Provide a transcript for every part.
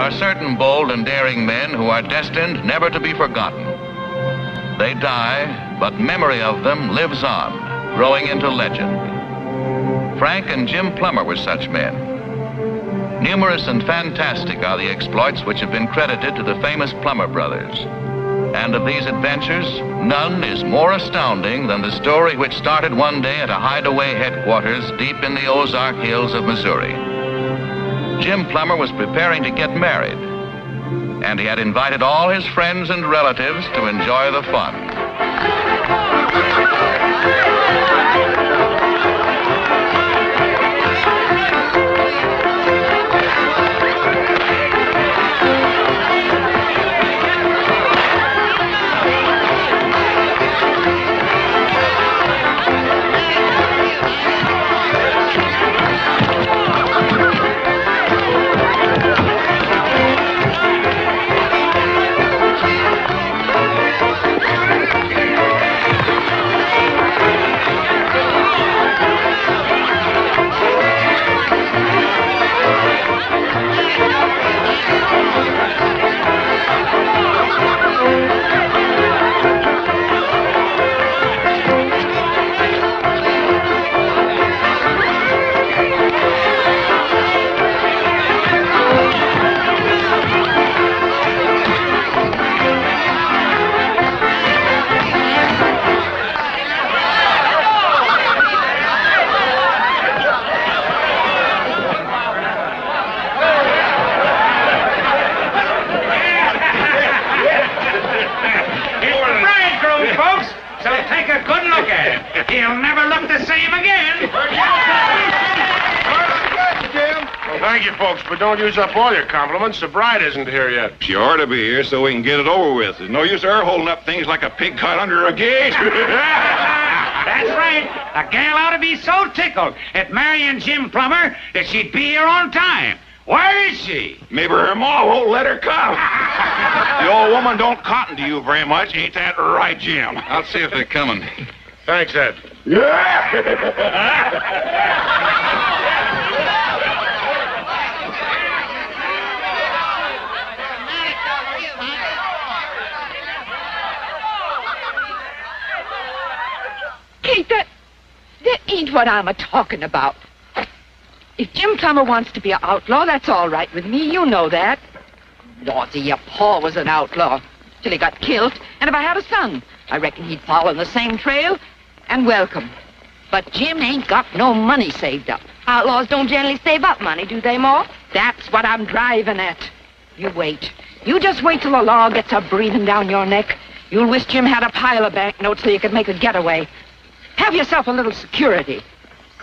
are certain bold and daring men who are destined never to be forgotten. They die, but memory of them lives on, growing into legend. Frank and Jim Plummer were such men. Numerous and fantastic are the exploits which have been credited to the famous Plummer brothers. And of these adventures, none is more astounding than the story which started one day at a hideaway headquarters deep in the Ozark Hills of Missouri. Jim Plummer was preparing to get married, and he had invited all his friends and relatives to enjoy the fun. He'll never look the same again. Well, thank you, folks, but don't use up all your compliments. The bride isn't here yet. She ought to be here so we can get it over with. There's no use her holding up things like a pig caught under a gate. That's right. The gal ought to be so tickled at marrying Jim Plummer that she'd be here on time. Where is she? Maybe her ma won't let her come. The old woman don't cotton to you very much. Ain't that right, Jim? I'll see if they're coming. Thanks, Ed. Yeah! Kate, that ain't what I'm a-talking about. If Jim Plummer wants to be an outlaw, that's all right with me. You know that. Lordy, your pa was an outlaw till he got killed. And if I had a son, I reckon he'd follow in the same trail and welcome. But Jim ain't got no money saved up. Outlaws don't generally save up money, do they, Ma? That's what I'm driving at. You wait. You just wait till the law gets a breathing down your neck. You'll wish Jim had a pile of banknotes so you could make a getaway. Have yourself a little security.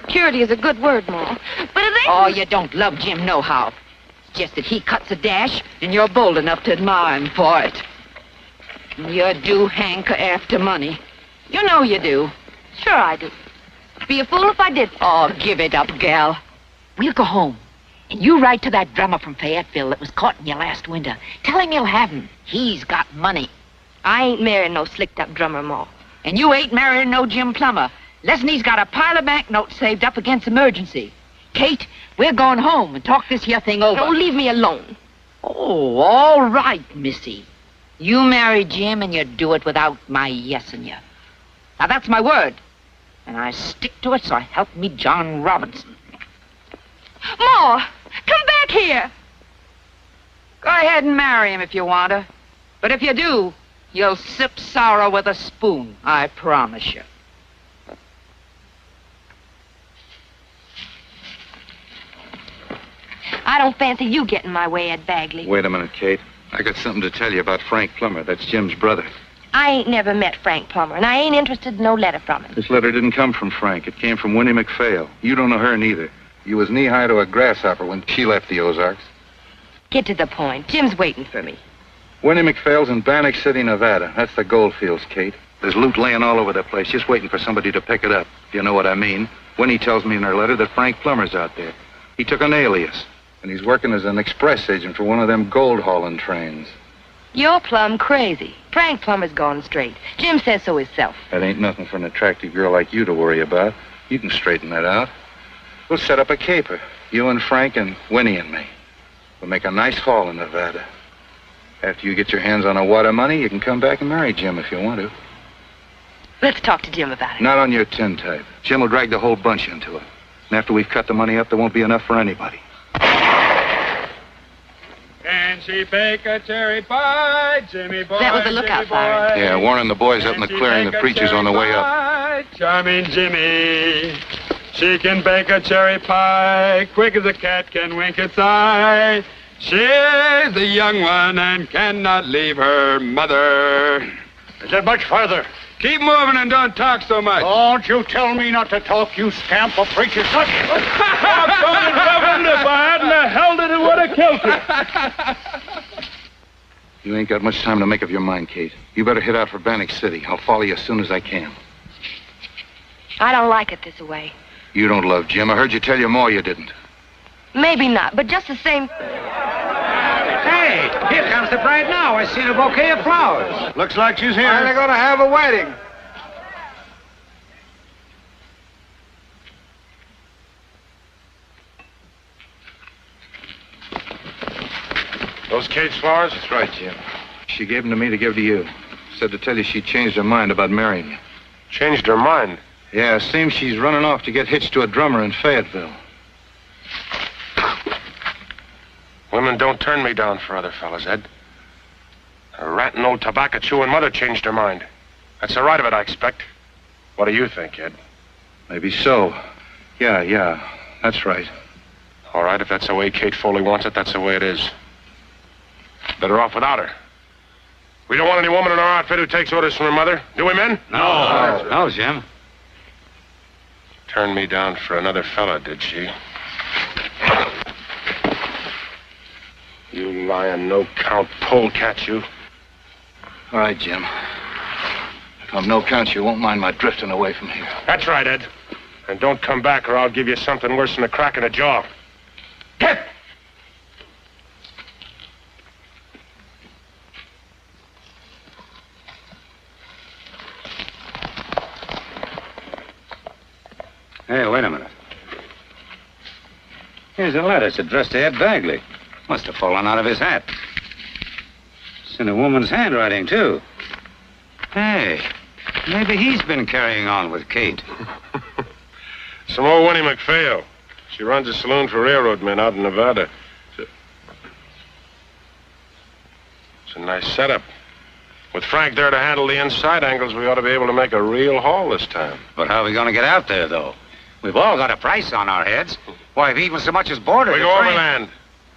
Security is a good word, Ma. But if they... Oh, you don't love Jim nohow. It's just that he cuts a dash, and you're bold enough to admire him for it. You do hanker after money. You know you do. Sure I do. Be a fool if I did. Oh, give it up, gal. We'll go home. And you write to that drummer from Fayetteville that was caught in you last winter. Tell him you'll have him. He's got money. I ain't marrying no slicked-up drummer, Ma. And you ain't marrying no Jim Plummer. Listen, he's got a pile of banknotes saved up against emergency. Kate, we're going home and talk this here thing over. Don't leave me alone. Oh, all right, missy. You marry Jim and you do it without my yesing you. Now, that's my word. And I stick to it, so help me John Robinson. Ma, come back here. Go ahead and marry him if you want to. But if you do, you'll sip sorrow with a spoon, I promise you. I don't fancy you getting my way, Ed Bagley. Wait a minute, Kate. I got something to tell you about Frank Plummer. That's Jim's brother. I ain't never met Frank Plummer, and I ain't interested in no letter from him. This letter didn't come from Frank. It came from Winnie McPhail. You don't know her neither. You was knee-high to a grasshopper when she left the Ozarks. Get to the point. Jim's waiting for me. Winnie McPhail's in Bannock City, Nevada. That's the gold fields, Kate. There's loot laying all over the place, just waiting for somebody to pick it up, if you know what I mean. Winnie tells me in her letter that Frank Plummer's out there. He took an alias, and he's working as an express agent for one of them gold hauling trains. You're plumb crazy. Frank Plummer's gone straight. Jim says so himself. That ain't nothing for an attractive girl like you to worry about. You can straighten that out. We'll set up a caper. You and Frank and Winnie and me. We'll make a nice haul in Nevada. After you get your hands on a wad of money, you can come back and marry Jim if you want to. Let's talk to Jim about it. Not on your tin type. Jim will drag the whole bunch into it. And after we've cut the money up, there won't be enough for anybody. Can she bake a cherry pie, Jimmy boy? That was the lookout siren. Yeah, warning the boys up in the clearing. The preacher's on the way up. Charming Jimmy. She can bake a cherry pie, quick as a cat can wink its eye. She's the young one and cannot leave her mother. Is it much further? Keep moving and don't talk so much. Don't you tell me not to talk, you scamp of preacher's son. I'm going to heaven. If I hadn't held it, it would have killed you. You ain't got much time to make up your mind, Kate. You better head out for Bannock City. I'll follow you as soon as I can. I don't like it this way. You don't love Jim. I heard you tell your ma you didn't. Maybe not, but just the same. Hey, here comes the bride now. I seen a bouquet of flowers. Looks like she's here. They're going to have a wedding. Those Kate's flowers? That's right, Jim. She gave them to me to give to you. Said to tell you she changed her mind about marrying you. Changed her mind. Yeah, seems she's running off to get hitched to a drummer in Fayetteville. Women don't turn me down for other fellas, Ed. A ratting old tobacco-chewing mother changed her mind. That's the right of it, I expect. What do you think, Ed? Maybe so. Yeah, that's right. All right, if that's the way Kate Foley wants it, that's the way it is. Better off without her. We don't want any woman in our outfit who takes orders from her mother. Do we, men? No, Jim. Turned me down for another fella, did she? You lying, no-count polecat, you. All right, Jim. If I'm no count, you won't mind my drifting away from here. That's right, Ed. And don't come back or I'll give you something worse than a crack in the jaw. Get! Hey, wait a minute. Here's a letter. It's addressed to Ed Bagley. Must have fallen out of his hat. It's in a woman's handwriting, too. Hey, maybe he's been carrying on with Kate. Some old Winnie McPhail. She runs a saloon for railroad men out in Nevada. It's a nice setup. With Frank there to handle the inside angles, we ought to be able to make a real haul this time. But how are we going to get out there, though? We've all got a price on our heads. Why, if even so much as border... We go overland.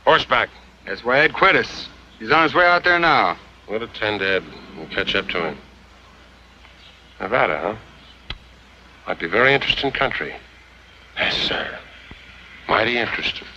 Horseback. That's why Ed quit us. He's on his way out there now. We'll attend to Ed. We'll catch up to him. Nevada, huh? Might be very interesting country. Yes, sir. Mighty interesting.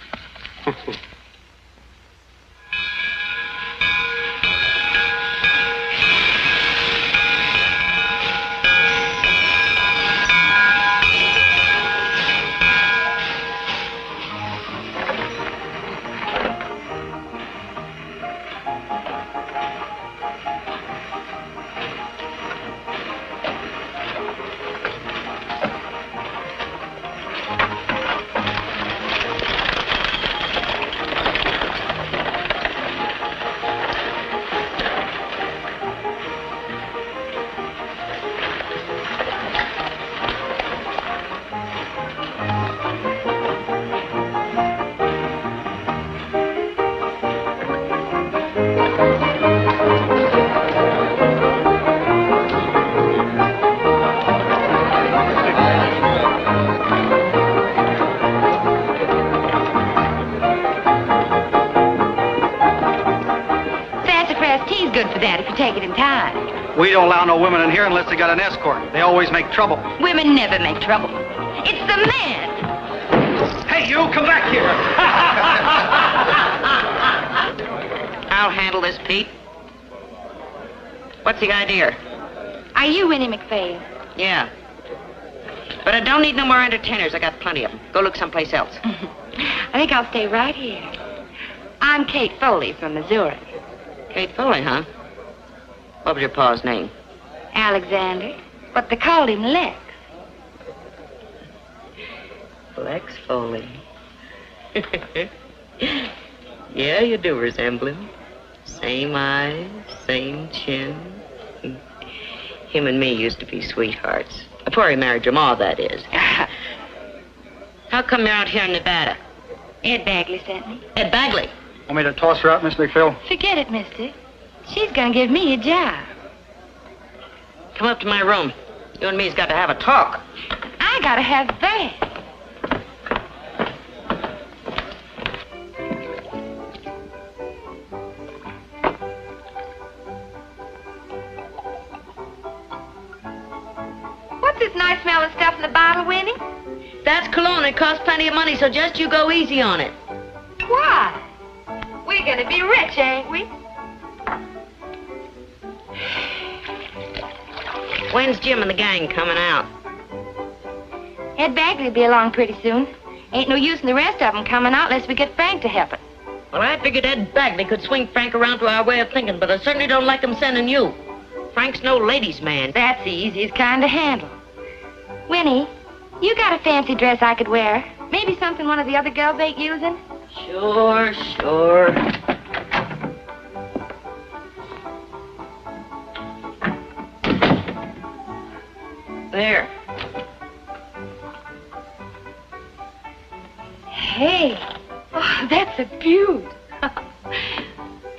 Take it in time. We don't allow no women in here unless they got an escort. They always make trouble. Women never make trouble. It's the men. Hey, you, come back here. I'll handle this, Pete. What's the idea? Are you Winnie McPhail? Yeah. But I don't need no more entertainers. I got plenty of them. Go look someplace else. I think I'll stay right here. I'm Kate Foley from Missouri. Kate Foley, huh? What was your pa's name? Alexander, but they called him Lex. Lex Foley. Yeah, you do resemble him. Same eyes, same chin. Him and me used to be sweethearts. Before he married your ma, that is. How come you're out here in Nevada? Ed Bagley sent me. Ed Bagley? Want me to toss her out, Miss McPhail? Forget it, mister. She's gonna give me a job. Come up to my room. You and me's got to have a talk. I gotta have that. What's this nice smelling stuff in the bottle, Winnie? That's cologne. It costs plenty of money, so just you go easy on it. Why? We're gonna be rich, ain't we? When's Jim and the gang coming out? Ed Bagley will be along pretty soon. Ain't no use in the rest of them coming out unless we get Frank to help us. Well, I figured Ed Bagley could swing Frank around to our way of thinking, but I certainly don't like him sending you. Frank's no ladies' man. That's the easiest kind to handle. Winnie, you got a fancy dress I could wear? Maybe something one of the other girls ain't using? Sure, sure. There. Hey, oh, that's a beaut.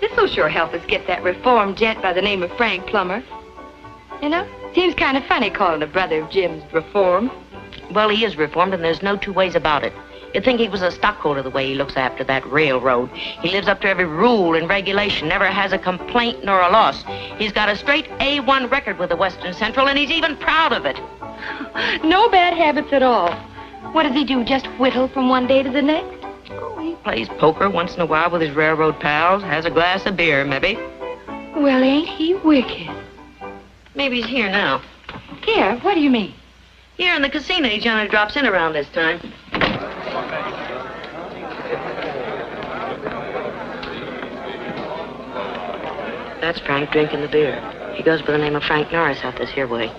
This'll sure help us get that reformed gent by the name of Frank Plummer. You know, seems kind of funny calling a brother of Jim's reformed. Well, he is reformed, and there's no two ways about it. You'd think he was a stockholder the way he looks after that railroad. He lives up to every rule and regulation, never has a complaint nor a loss. He's got a straight A1 record with the Western Central, and he's even proud of it. No bad habits at all. What does he do, just whittle from one day to the next? Oh, he plays poker once in a while with his railroad pals, has a glass of beer, maybe. Well, ain't he wicked? Maybe he's here now. Here, what do you mean? Here in the casino, he generally drops in around this time. That's Frank drinking the beer. He goes by the name of Frank Norris out this here way.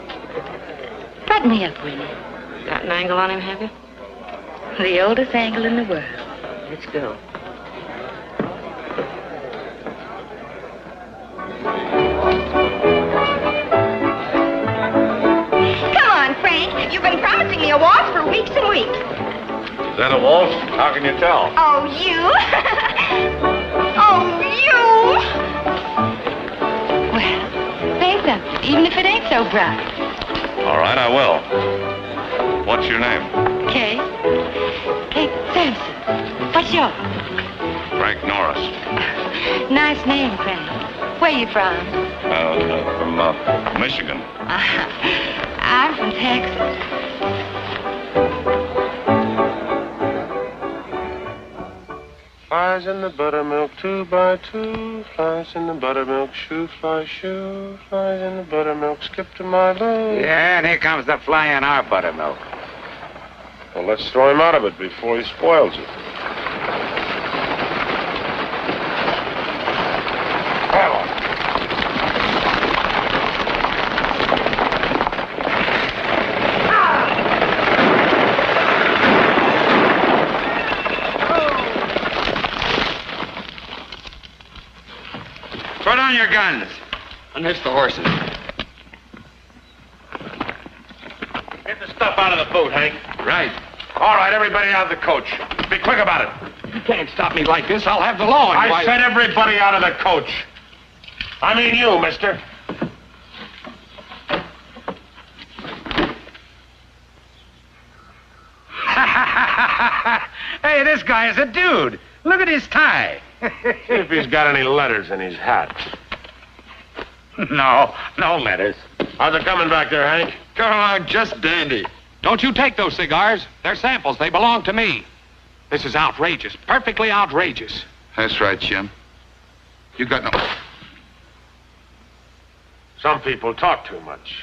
Button me up, Winnie. Got an angle on him, have you? The oldest angle in the world. Let's go. Come on, Frank. You've been promising me a waltz for weeks and weeks. Is that a waltz? How can you tell? Oh, you? Oh, you? Well, say something, even if it ain't so bright. All right, I will. What's your name? Kate. Kate Sampson. What's yours? Frank Norris. Nice name, Frank. Where you from? From Michigan. I'm from Texas. Flies in the buttermilk 2 by 2. Flies in the buttermilk, shoe fly shoe. Flies in the buttermilk, skip to my loo. Yeah, and here comes the fly in our buttermilk. Well, let's throw him out of it before he spoils it. Put on your guns. Unhitch the horses. Get the stuff out of the boat, Hank. Right. All right, everybody out of the coach. Be quick about it. You can't stop me like this. I'll have the law. I said everybody out of the coach. I mean you, mister. Hey, this guy is a dude. Look at his tie. See if he's got any letters in his hat. No letters. How's it coming back there, Hank? Come on, just dandy. Don't you take those cigars. They're samples. They belong to me. This is outrageous. Perfectly outrageous. That's right, Jim. You got no... Some people talk too much.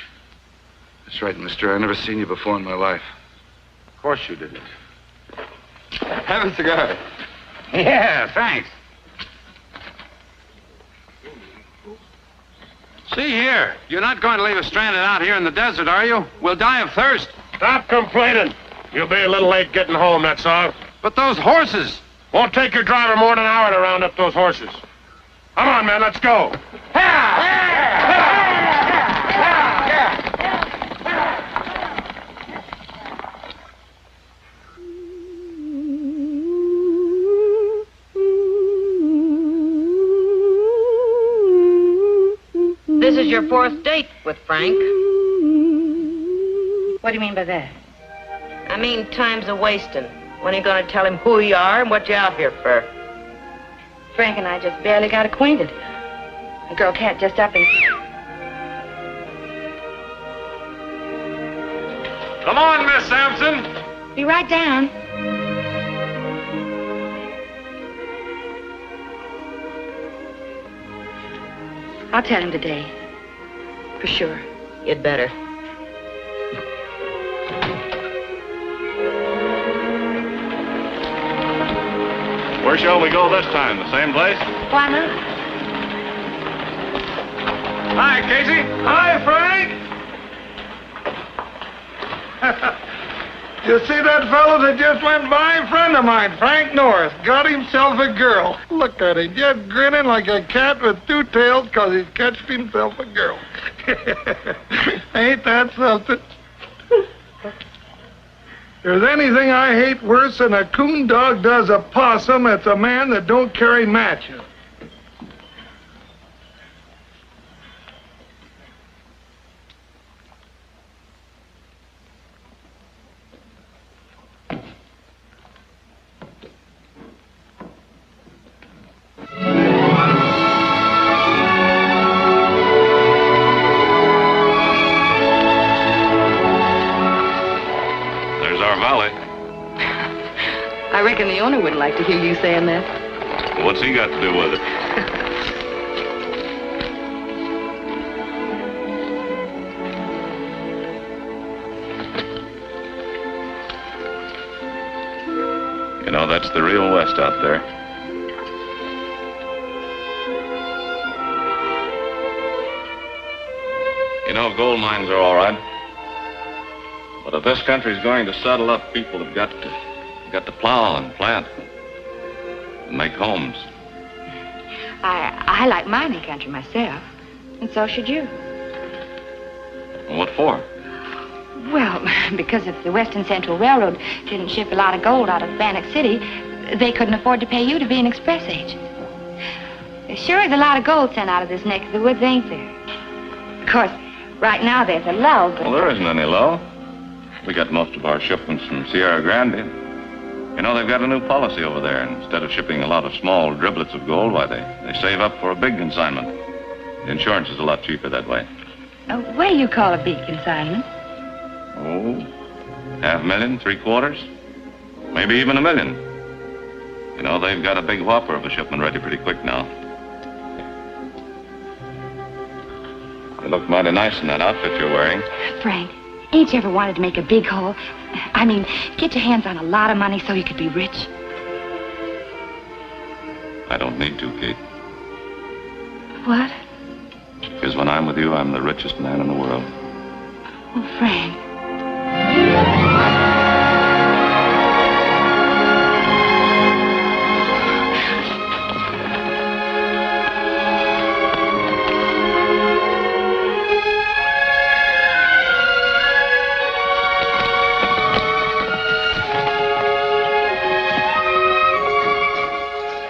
That's right, mister. I've never seen you before in my life. Of course you didn't. Have a cigar. Yeah, thanks. See here. You're not going to leave us stranded out here in the desert, are you? We'll die of thirst. Stop complaining. You'll be a little late getting home, that's all. But those horses... Won't take your driver more than an hour to round up those horses. Come on, man, let's go. This is your 4th date with Frank. What do you mean by that? I mean, time's a-wasting. When are you going to tell him who you are and what you're out here for? Frank and I just barely got acquainted. The girl cat just up and... Come on, Miss Sampson. Be right down. I'll tell him today. For sure. You'd better. Where shall we go this time? The same place? Why not? Hi, Casey. Hi, Frank. You see that fellow that just went by? A friend of mine, Frank Norris, got himself a girl. Look at him, just grinning like a cat with 2 tails because he's catched himself a girl. Ain't that something? There's anything I hate worse than a coon dog does a possum, it's a man that don't carry matches. I reckon the owner wouldn't like to hear you saying that. Well, what's he got to do with it? You know, that's the real West out there. You know, gold mines are all right. But if this country's going to settle up, people have got to plow and plant and make homes. I like mining country myself, and so should you. And what for? Well, because if the Western Central Railroad didn't ship a lot of gold out of Bannock City, they couldn't afford to pay you to be an express agent. There sure is a lot of gold sent out of this neck of the woods, ain't there? Of course, right now there's a lull, but... Well, there isn't any lull. We got most of our shipments from Sierra Grande. You know, they've got a new policy over there. Instead of shipping a lot of small driblets of gold, why, they save up for a big consignment. The insurance is a lot cheaper that way. What do you call a big consignment? Oh, $500,000, 3/4, maybe even $1 million. You know, they've got a big whopper of a shipment ready pretty quick now. You look mighty nice in that outfit you're wearing. Frank, ain't you ever wanted to make a big haul? I mean, get your hands on a lot of money so you could be rich. I don't need to, Kate. What? Because when I'm with you, I'm the richest man in the world. Oh, Frank.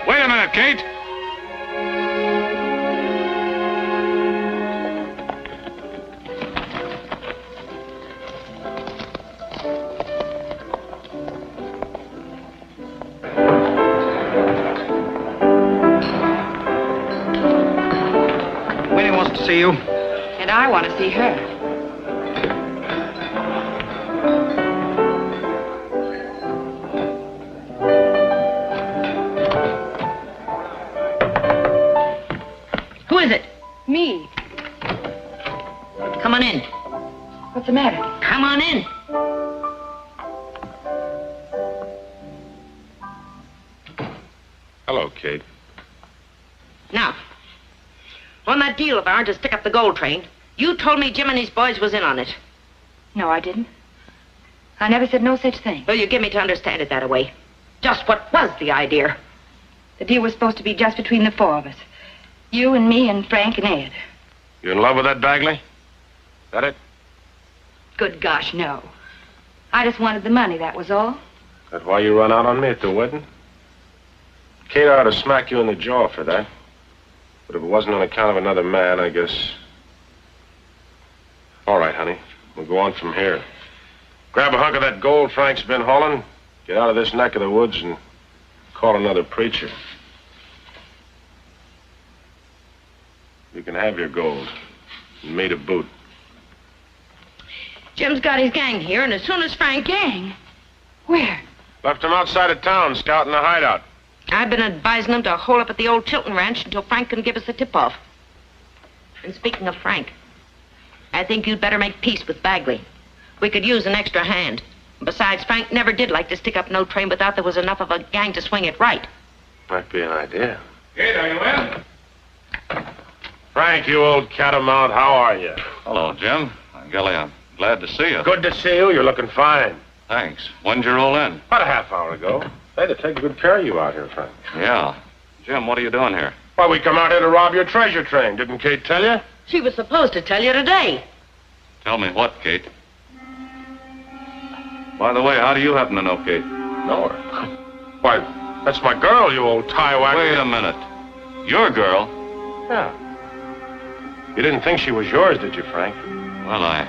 Wait a minute, Kate. Winnie wants to see you. And I want to see her. Who is it? Me. Come on in. What's the matter? Come on in. Hello, Kate. Now, on that deal of ours to stick up the gold train, you told me Jim and his boys was in on it. No, I didn't. I never said no such thing. Well, you give me to understand it that way. Just what was the idea? The deal was supposed to be just between the four of us. You and me and Frank and Ed. You in love with that Bagley? That it? Good gosh, no. I just wanted the money, that was all. That why you run out on me at the wedding? Kate ought to smack you in the jaw for that. But if it wasn't on account of another man, I guess... All right, honey. We'll go on from here. Grab a hunk of that gold Frank's been hauling, get out of this neck of the woods, and call another preacher. You can have your gold, and me to boot. Jim's got his gang here, and as soon as Frank... Gang? Where? Left him outside of town, scouting the hideout. I've been advising him to hole up at the old Chilton Ranch until Frank can give us the tip-off. And speaking of Frank, I think you'd better make peace with Bagley. We could use an extra hand. Besides, Frank never did like to stick up no train without there was enough of a gang to swing it right. Might be an idea. Kate, are you in? Frank, you old catamount, how are you? Hello, Jim. Golly, I'm glad to see you. Good to see you. You're looking fine. Thanks. When'd you roll in? About a half hour ago. They had to take good care of you out here, Frank. Yeah. Jim, what are you doing here? Why, we come out here to rob your treasure train. Didn't Kate tell you? She was supposed to tell you today. Tell me what, Kate? By the way, how do you happen to know Kate? Know her? Why, that's my girl, you old tie-whacker. Wait a minute. Your girl? Yeah. You didn't think she was yours, did you, Frank? Well, I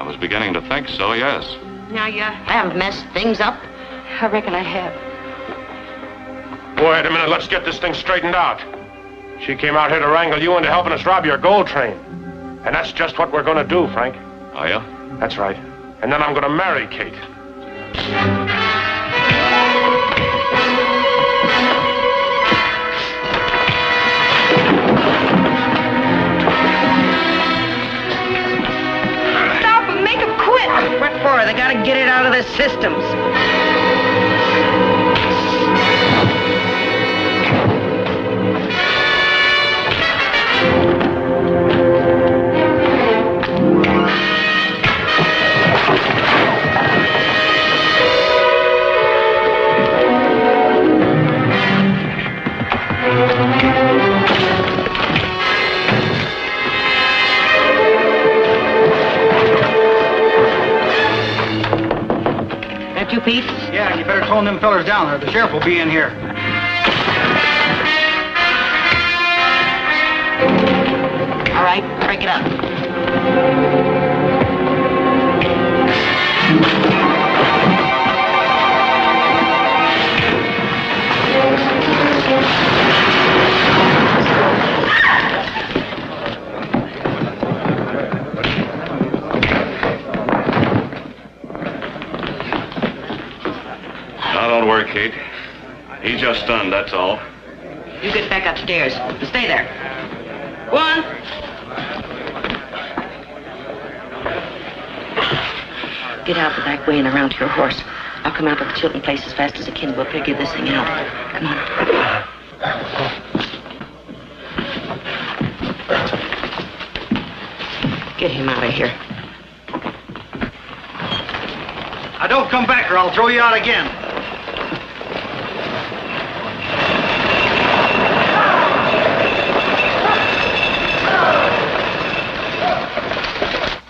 was beginning to think so, yes. Now you have messed things up. I reckon I have. Wait a minute, let's get this thing straightened out. She came out here to wrangle you into helping us rob your gold train. And that's just what we're gonna do, Frank. Are you? That's right. And then I'm gonna marry Kate. Stop and make them quit! What for? They gotta get it out of their systems. You, Pete? Yeah, you better tone them fellers down there. The sheriff will be in here. All right, break it up. Don't worry, Kate. He's just stunned, that's all. You get back upstairs. Stay there. One. Get out the back way and around to your horse. I'll come out to the Chilton place as fast as I can. We'll figure this thing out. Come on. Get him out of here. Now, don't come back or I'll throw you out again.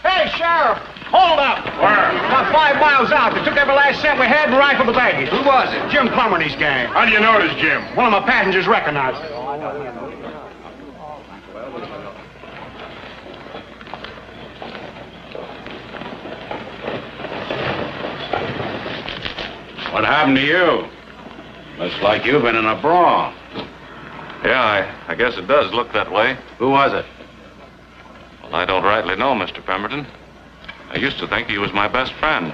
Hey, Sheriff, hold up. Where? About 5 miles out. They took every last cent we had and rifled the baggage. Who was it? Jim Plummer and his gang. How do you know it is Jim? One of my passengers recognized it. What happened to you? Looks like you've been in a brawl. Yeah, I guess it does look that way. Who was it? Well, I don't rightly know, Mr. Pemberton. I used to think he was my best friend.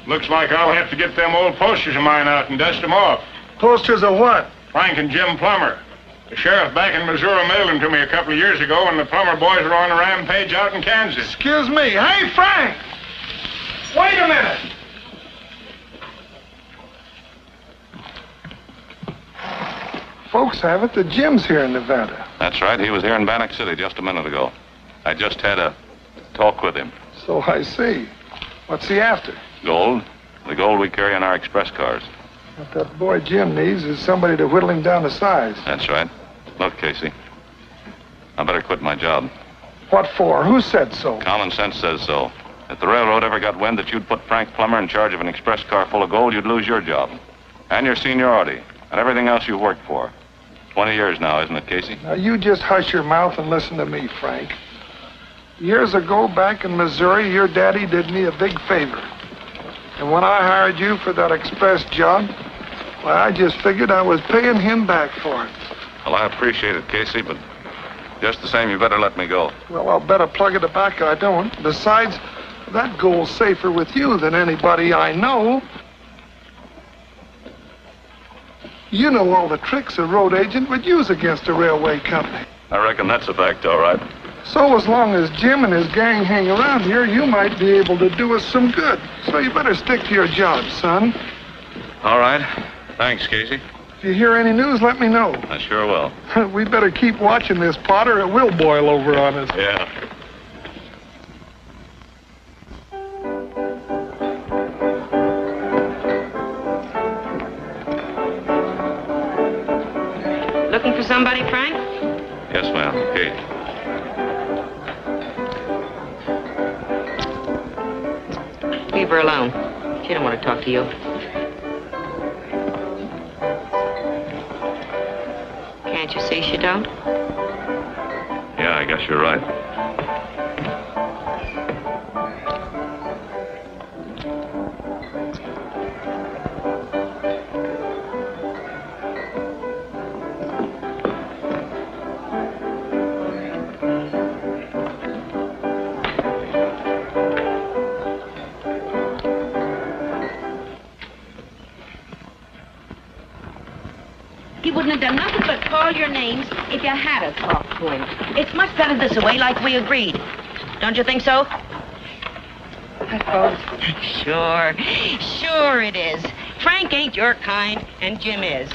Looks like I'll have to get them old posters of mine out and dust them off. Posters of what? Frank and Jim Plummer. The sheriff back in Missouri mailed them to me a couple of years ago when the Plummer boys were on a rampage out in Kansas. Excuse me. Hey, Frank! Wait a minute. Folks have it that Jim's here in Nevada. That's right. He was here in Bannock City just a minute ago. I just had a talk with him. So I see. What's he after? Gold. The gold we carry in our express cars. What that boy Jim needs is somebody to whittle him down to size. That's right. Look, Casey, I better quit my job. What for? Who said so? Common sense says so. If the railroad ever got wind that you'd put Frank Plummer in charge of an express car full of gold, you'd lose your job. And your seniority. And everything else you worked for. 20 years now, isn't it, Casey? Now, you just hush your mouth and listen to me, Frank. Years ago, back in Missouri, your daddy did me a big favor. And when I hired you for that express job, well, I just figured I was paying him back for it. Well, I appreciate it, Casey, but just the same, you better let me go. Well, I'll bet a plug of tobacco I don't. Besides, that gold's safer with you than anybody I know. You know all the tricks a road agent would use against a railway company. I reckon that's a fact, all right. So as long as Jim and his gang hang around here, you might be able to do us some good. So you better stick to your job, son. All right. Thanks, Casey. If you hear any news, let me know. I sure will. We better keep watching this pot or it will boil over on us. Yeah. Looking for somebody, Frank? Yes, ma'am. Kate. Leave her alone. She don't want to talk to you. Can't you see she don't? Yeah, I guess you're right. He wouldn't have done nothing but call your names if you had to talk to him. It's much better this way, like we agreed. Don't you think so? I suppose. Sure it is. Frank ain't your kind, and Jim is.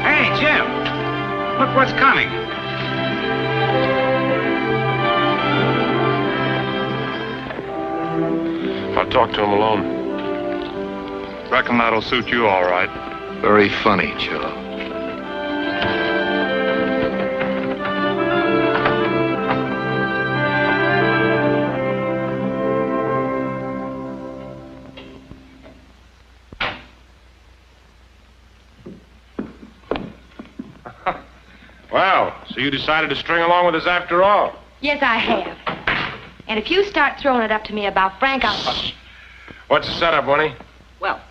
Hey, Jim. Look what's coming. I'll talk to him alone. Reckon that'll suit you all right. Very funny, Joe. Wow, so you decided to string along with us after all? Yes, I have. And if you start throwing it up to me about Frank, I'll... What's the setup, Winnie? Well,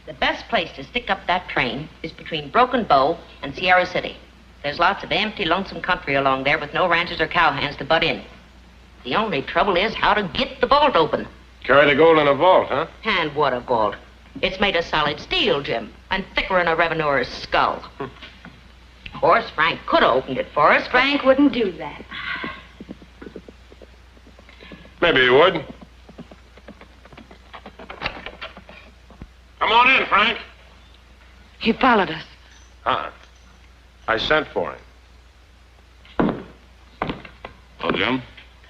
the best place to stick up that train is between Broken Bow and Sierra City. There's lots of empty, lonesome country along there with no ranchers or cowhands to butt in. The only trouble is how to get the vault open. Carry the gold in a vault, huh? And what a vault. It's made of solid steel, Jim, and thicker than a revenueur's skull. Of course, Frank could have opened it for us. Frank wouldn't do that. Maybe he would. Come on in, Frank. He followed us. I sent for him. Oh, Jim?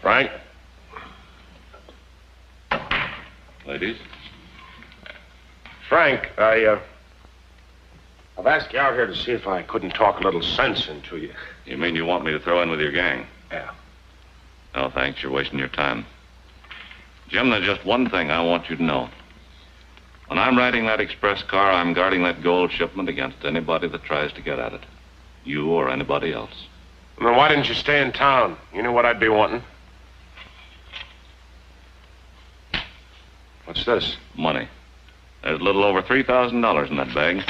Frank? Ladies? Frank, I've asked you out here to see if I couldn't talk a little sense into you. You mean you want me to throw in with your gang? Yeah. No, thanks. You're wasting your time. Jim, there's just one thing I want you to know. When I'm riding that express car, I'm guarding that gold shipment against anybody that tries to get at it. You or anybody else. Then why didn't you stay in town? You knew what I'd be wanting. What's this? Money. There's a little over $3,000 in that bag.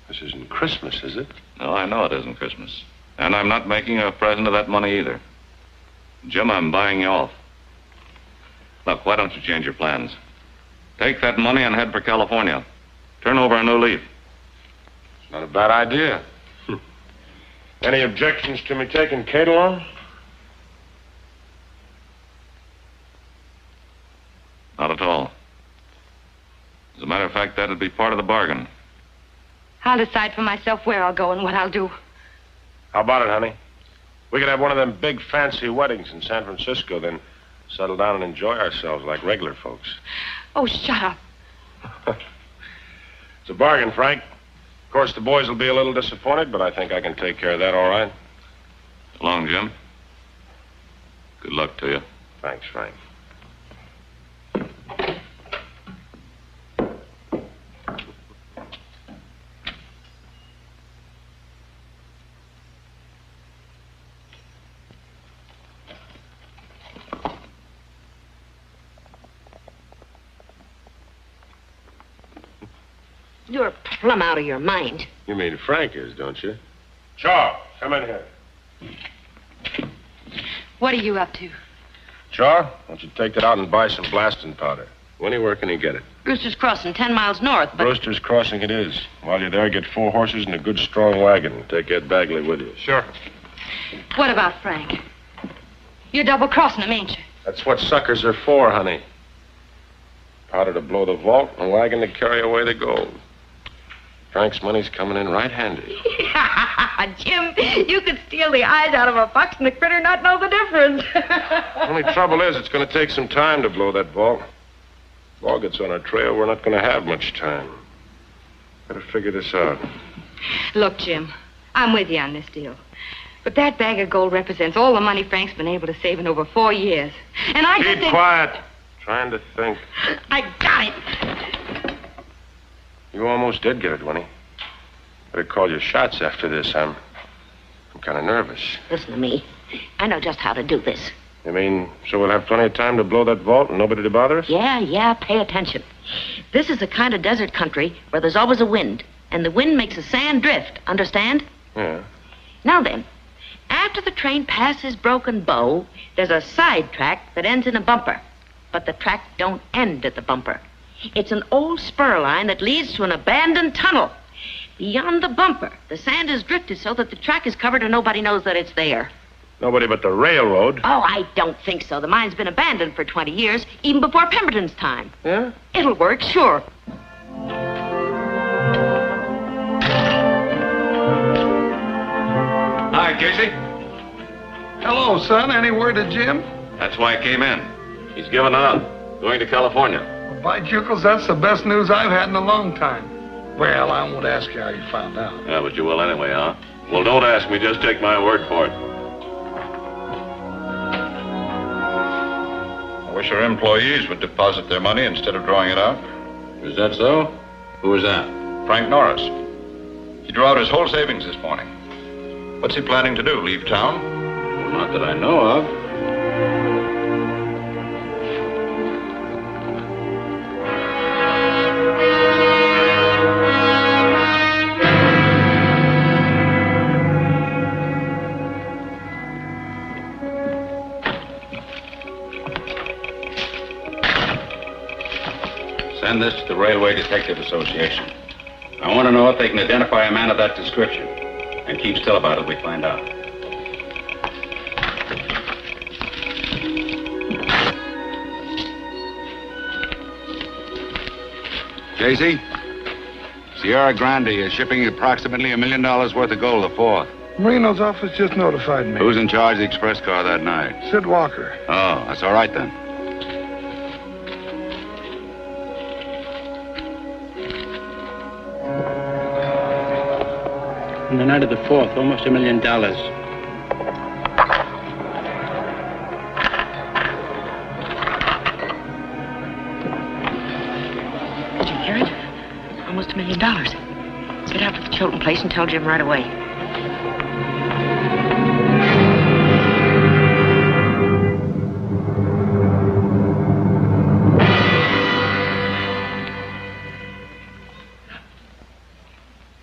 This isn't Christmas, is it? No, I know it isn't Christmas. And I'm not making a present of that money either. Jim, I'm buying you off. Look, why don't you change your plans? Take that money and head for California. Turn over a new leaf. It's not a bad idea. Any objections to me taking Kate along? Not at all. As a matter of fact, that'd be part of the bargain. I'll decide for myself where I'll go and what I'll do. How about it, honey? We could have one of them big fancy weddings in San Francisco, then settle down and enjoy ourselves like regular folks. Oh, shut up. It's a bargain, Frank. Of course, the boys will be a little disappointed, but I think I can take care of that all right. So long, Jim. Good luck to you. Thanks, Frank. You're plumb out of your mind. You mean Frank is, don't you? Chaw, come in here. What are you up to? Chaw, why don't you take that out and buy some blasting powder? Where can you get it? Brewster's Crossing, 10 miles north, but... Brewster's Crossing it is. While you're there, get 4 horses and a good strong wagon. Take Ed Bagley with you. Sure. What about Frank? You're double-crossing him, ain't you? That's what suckers are for, honey. Powder to blow the vault and a wagon to carry away the gold. Frank's money's coming in right handy. Jim, you could steal the eyes out of a fox and the critter not know the difference. Only trouble is, it's going to take some time to blow that vault. If law gets on our trail, we're not going to have much time. Gotta figure this out. Look, Jim, I'm with you on this deal. But that bag of gold represents all the money Frank's been able to save in over 4 years. And I just Keep think... quiet. Trying to think. I got it. You almost did get it, Winnie. Better call your shots after this. I'm kind of nervous. Listen to me. I know just how to do this. You mean, so we'll have plenty of time to blow that vault and nobody to bother us? Yeah, pay attention. This is the kind of desert country where there's always a wind, and the wind makes the sand drift, understand? Yeah. Now then, after the train passes Broken Bow, there's a side track that ends in a bumper. But the track don't end at the bumper. It's an old spur line that leads to an abandoned tunnel. Beyond the bumper, the sand is drifted so that the track is covered and nobody knows that it's there. Nobody but the railroad. Oh, I don't think so. The mine's been abandoned for 20 years, even before Pemberton's time. Yeah? It'll work, sure. Hi, Casey. Hello, son. Any word of Jim? That's why I came in. He's given up. Going to California. Well, by Jukels, that's the best news I've had in a long time. Well, I won't ask you how you found out. Yeah, but you will anyway, huh? Well, don't ask me. Just take my word for it. I wish our employees would deposit their money instead of drawing it out. Is that so? Who was that? Frank Norris. He drew out his whole savings this morning. What's he planning to do? Leave town? Well, not that I know of. Send this to the Railway Detective Association. I want to know if they can identify a man of that description. And keep still about it, we find out. Casey, Sierra Grande is shipping approximately $1 million worth of gold the 4th. Marino's office just notified me. Who's in charge of the express car that night? Sid Walker. Oh, that's all right then. On the night of the 4th, almost $1 million. Did you hear it? Almost $1 million. Get out to the Chilton place and tell Jim right away.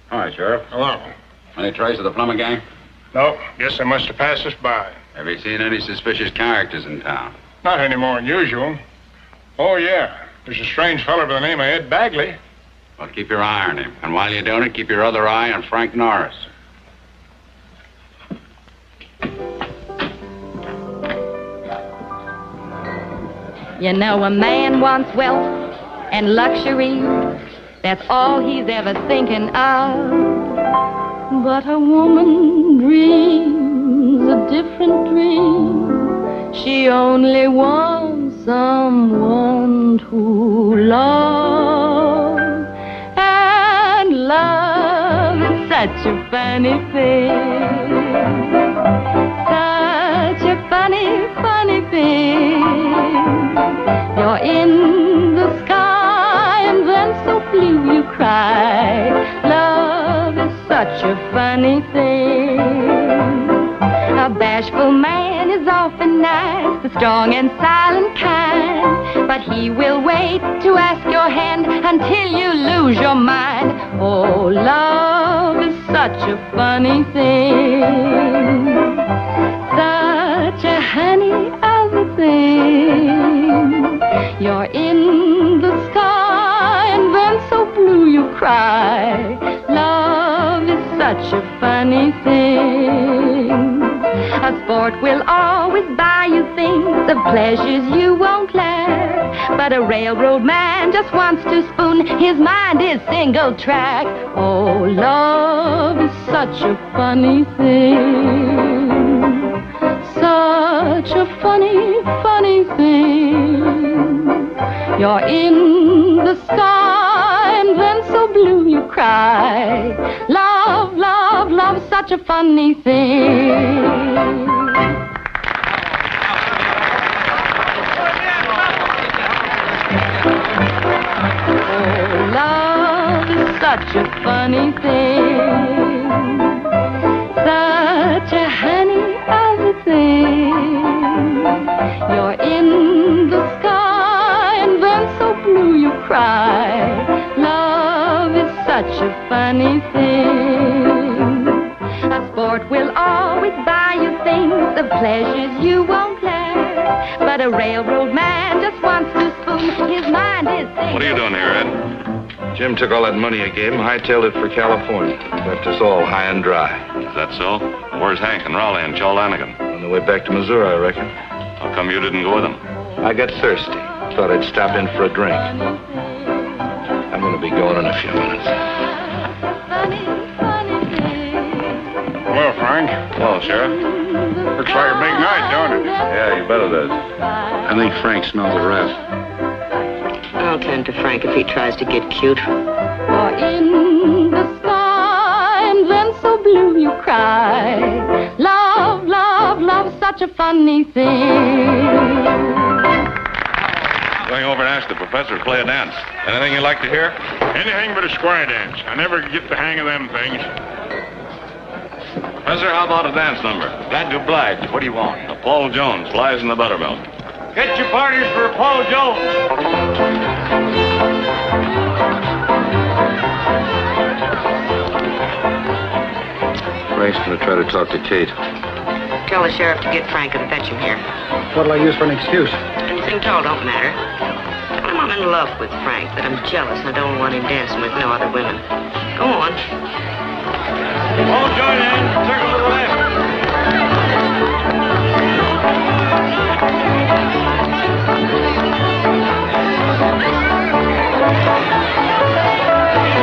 Hi, Sheriff. Hello. Any trace of the Plummer gang? No, guess they must have passed us by. Have you seen any suspicious characters in town? Not any more than usual. Oh, yeah. There's a strange fellow by the name of Ed Bagley. Well, keep your eye on him. And while you're doing it, keep your other eye on Frank Norris. You know, a man wants wealth and luxury. That's all he's ever thinking of. But a woman dreams a different dream. She only wants someone to love. And love is such a funny thing. Such a funny, funny thing. You're in the sky and then so blue you cry. Love is such a funny thing. A bashful man is often nice, the strong and silent kind, but he will wait to ask your hand until you lose your mind. Oh, love is such a funny thing, such a honey of a thing. You're in the sky and then so blue you cry. Love is such a funny thing. A sport will always buy you things of pleasures you won't lack. But a railroad man just wants to spoon. His mind is single track. Oh, love is such a funny thing. Such a funny, funny thing. You're in the sky and then so blue you cry. Love, love, love, such a funny thing. Oh, love is such a funny thing. Such a honey of a thing. You're in the sky and then so blue you cry. Love is such a funny thing. A sport will always buy you things of pleasures you won't lack. But a railroad man just wants to spoon. His mind is single. What are you doing here, Ed? Jim took all that money I gave him, hightailed it for California. Left us all high and dry. Is that so? Where's Hank and Raleigh and Joe Lanigan? On the way back to Missouri, I reckon. How come you didn't go with them? I got thirsty. Thought I'd stop in for a drink. I'm going to be going in a few minutes. Hello, Frank. Hello, Sheriff. Looks like a big night, don't it? Yeah, you bet it is. I think Frank smells a rat. I'll tend to Frank if he tries to get cute. You're in the sky and then so blue you cry. Love, love, love, such a funny thing. Going over and ask the professor to play a dance. Anything you'd like to hear? Anything but a square dance. I never get the hang of them things. Professor, how about a dance number? Glad to oblige. What do you want? A Paul Jones, Flies in the Buttermilk. Get your partners for Paul Jones. Frank's going to try to talk to Kate. Tell the sheriff to get Frank and fetch him here. What'll I use for an excuse? Anything at all don't matter. Tell him I'm in love with Frank, that I'm jealous and I don't want him dancing with no other women. Go on. All join in. Circle to the left.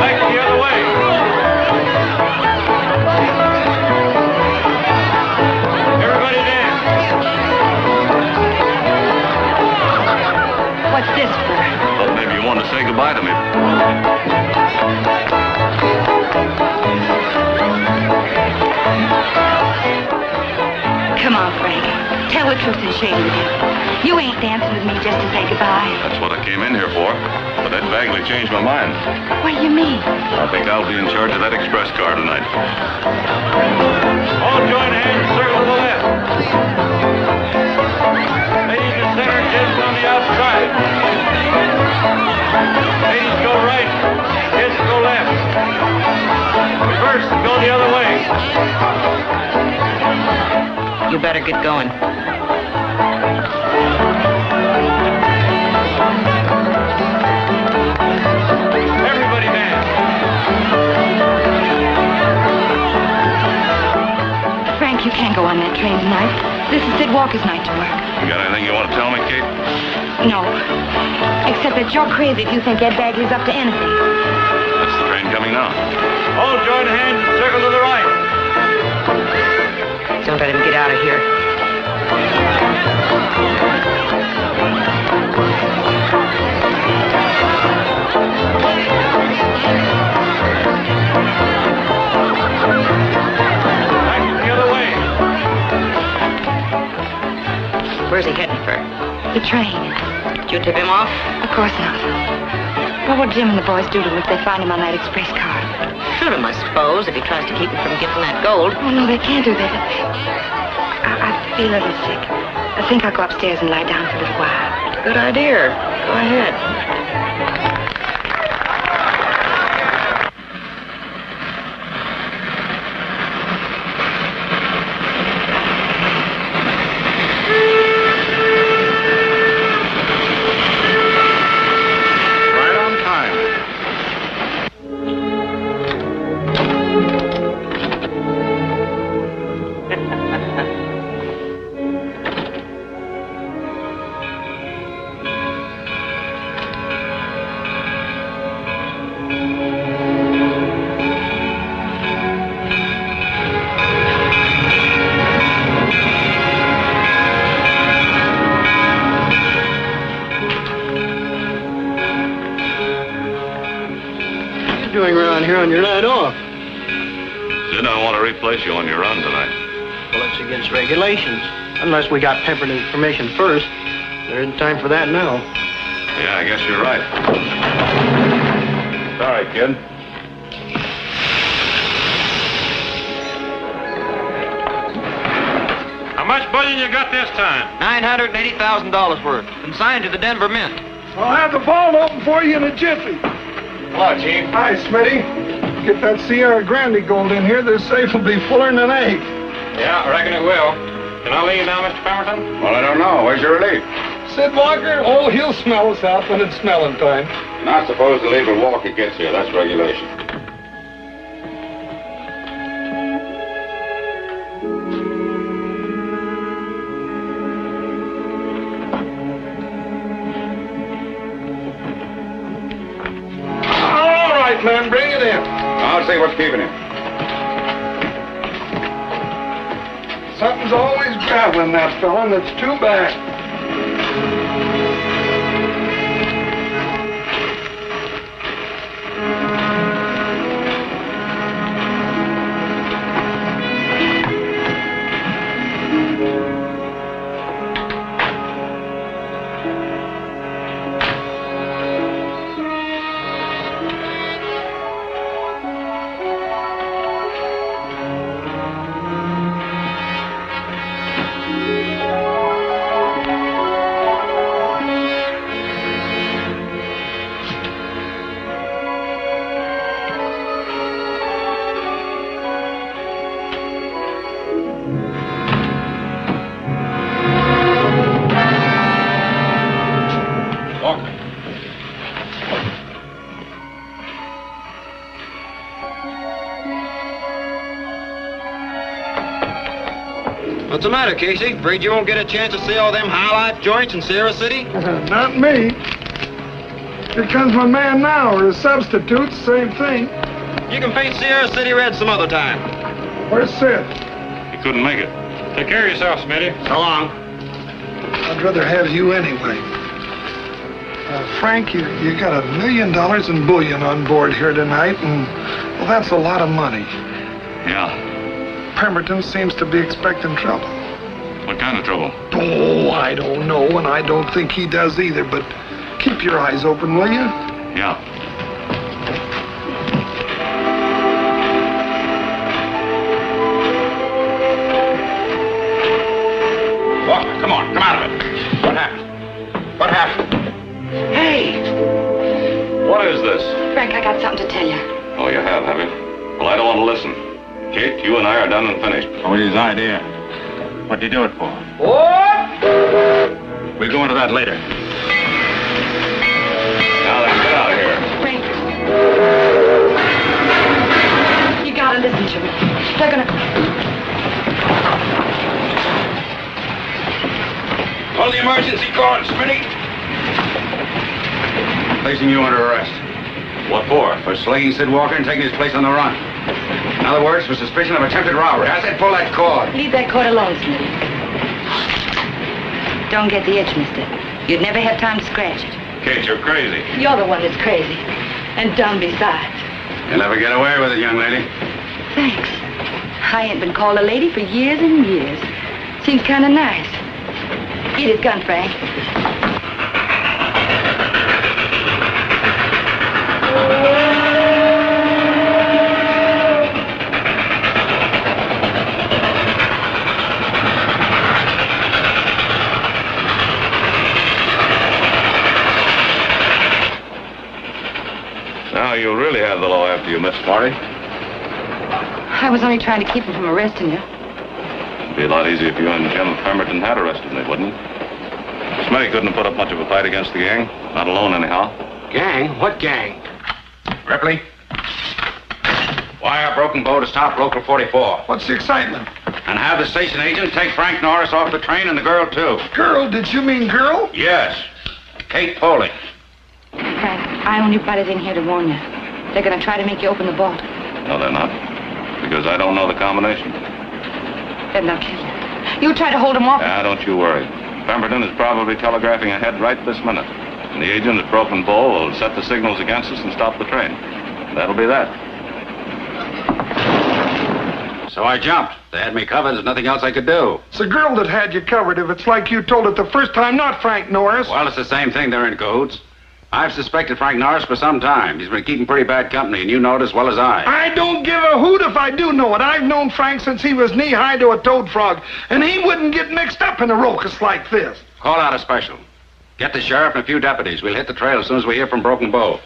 Back the other way. Everybody dance. What's this for? Well, maybe you want to say goodbye to me. Come on, Frank. Tell the truth and shame with you. You ain't dancing with me just to say goodbye. That's what I came in here for. But that vaguely changed my mind. What do you mean? I think I'll be in charge of that express car tonight. All join hands. Circle to the left. Ladies in center, gents on the outside. Ladies go right. Gents go left. Reverse and go the other way. You better get going. Everybody dance. Frank, you can't go on that train tonight. This is Sid Walker's night to work. You got anything you want to tell me, Kate? No. Except that you're crazy if you think Ed Bagley's up to anything. That's the train coming now. All join hands and circle to the right. Don't let him get out of here. Back the other way. Where's he heading for? The train. Did you tip him off? Of course not. What will Jim and the boys do to him if they find him on that express car? Shoot him, I suppose, if he tries to keep him from getting that gold. Oh, no, they can't do that. I feel a little sick. I think I'll go upstairs and lie down for a little while. Good idea. Go ahead. Right on time. Doing around here on your night off? Sid, I want to replace you on your run tonight. Well, it's against regulations. Unless we got peppered information first. There isn't time for that now. Yeah, I guess you're right. Sorry, kid. How much bullion you got this time? $980,000 worth. Consigned to the Denver Mint. I'll have the vault open for you in a jiffy. Hello, Chief. Hi, Smitty. Get that Sierra Grande gold in here. This safe will be fuller than an egg. Yeah, I reckon it will. Can I leave now, Mr. Pemberton? Well, I don't know. Where's your relief? Sid Walker, oh, he'll smell us out when it's smelling time. Not supposed to leave a walk he gets here. That's regulation. All right, man, bring it in. I'll see what's keeping him. Something's always graveling that fella, and it's too bad. What's the matter, Casey? Afraid you won't get a chance to see all them high-life joints in Sierra City? Not me. Here comes my man now, or his substitute, same thing. You can paint Sierra City red some other time. Where's Sid? He couldn't make it. Take care of yourself, Smitty. So long. I'd rather have you anyway. Frank, you got $1 million in bullion on board here tonight, and, well, that's a lot of money. Yeah. Pemberton seems to be expecting trouble. What kind of trouble? Oh, I don't know, and I don't think he does either, but keep your eyes open, will you? Yeah. Walker, come on, come out of it. What happened? What happened? Hey, What is this? Frank, I got something to tell you. Oh, you have you? Well, I don't want to listen. Kate, you and I are done and finished. What was his idea? What'd you do it for? What? We'll go into that later. Now then, get out of here. Frank, you gotta listen to me. They're gonna... Call the emergency cord, Smitty. placing you under arrest. What for? For slaying Sid Walker and taking his place on the run. In other words, for suspicion of attempted robbery. I said pull that cord. Leave that cord alone, Smitty. Don't get the itch, mister. You'd never have time to scratch it. Kate, you're crazy. You're the one that's crazy. And dumb besides. You'll never get away with it, young lady. Thanks. I ain't been called a lady for years and years. Seems kind of nice. Get his gun, Frank. Now you really have the law after you, Miss Marty. I was only trying to keep him from arresting you. It'd be a lot easier if you and Jim Pemberton had arrested me, wouldn't it? Smitty couldn't have put up much of a fight against the gang. Not alone, anyhow. Gang? What gang? Ripley? Wire Broken Bow to stop Local 44. What's the excitement? And have the station agent take Frank Norris off the train and the girl, too. Girl? Did you mean girl? Yes. Kate Foley. Frank, I only brought it in here to warn you. They're going to try to make you open the vault. No, they're not. Because I don't know the combination. Then they'll kill you. You try to hold them off. Now, don't you worry. Pemberton is probably telegraphing ahead right this minute. And the agent at Broken Bow will set the signals against us and stop the train. That'll be that. So I jumped. They had me covered. There's nothing else I could do. It's the girl that had you covered if it's like you told it the first time, not Frank Norris. Well, it's the same thing. They're in cahoots. I've suspected Frank Norris for some time. He's been keeping pretty bad company, and you know it as well as I. I don't give a hoot if I do know it. I've known Frank since he was knee-high to a toad frog, and he wouldn't get mixed up in a ruckus like this. Call out a special. Get the sheriff and a few deputies. We'll hit the trail as soon as we hear from Broken Bow.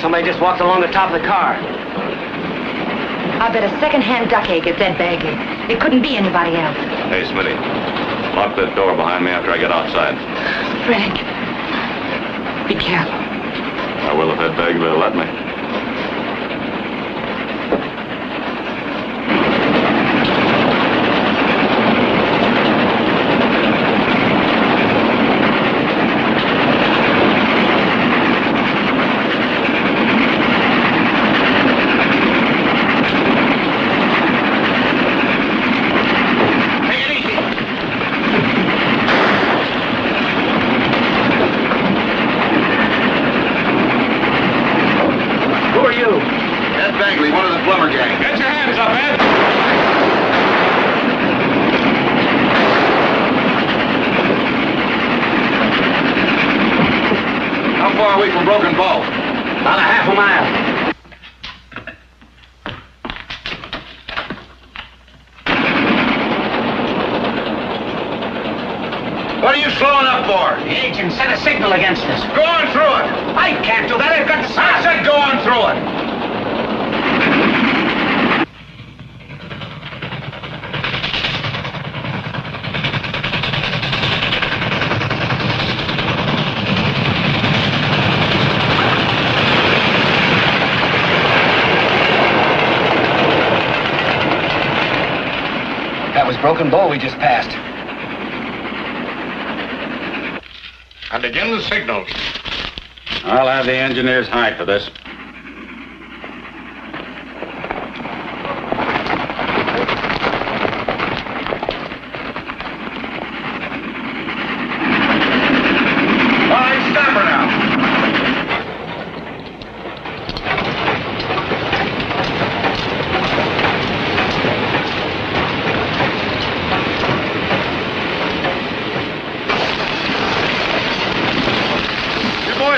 Somebody just walked along the top of the car. I bet a second-hand duck egg is Ed Bagley. It couldn't be anybody else. Hey, Smitty. Lock that door behind me after I get outside. Frank, be careful. I will if Ed Bagley will let me. Broken Bow. About a half a mile. What are you slowing up for? The agent sent a signal against us. Go on through it. I can't do that. I've got to... I said go on through it. Broken Bow we just passed. And again the signals. I'll have the engineers hide for this. All right, stop her now.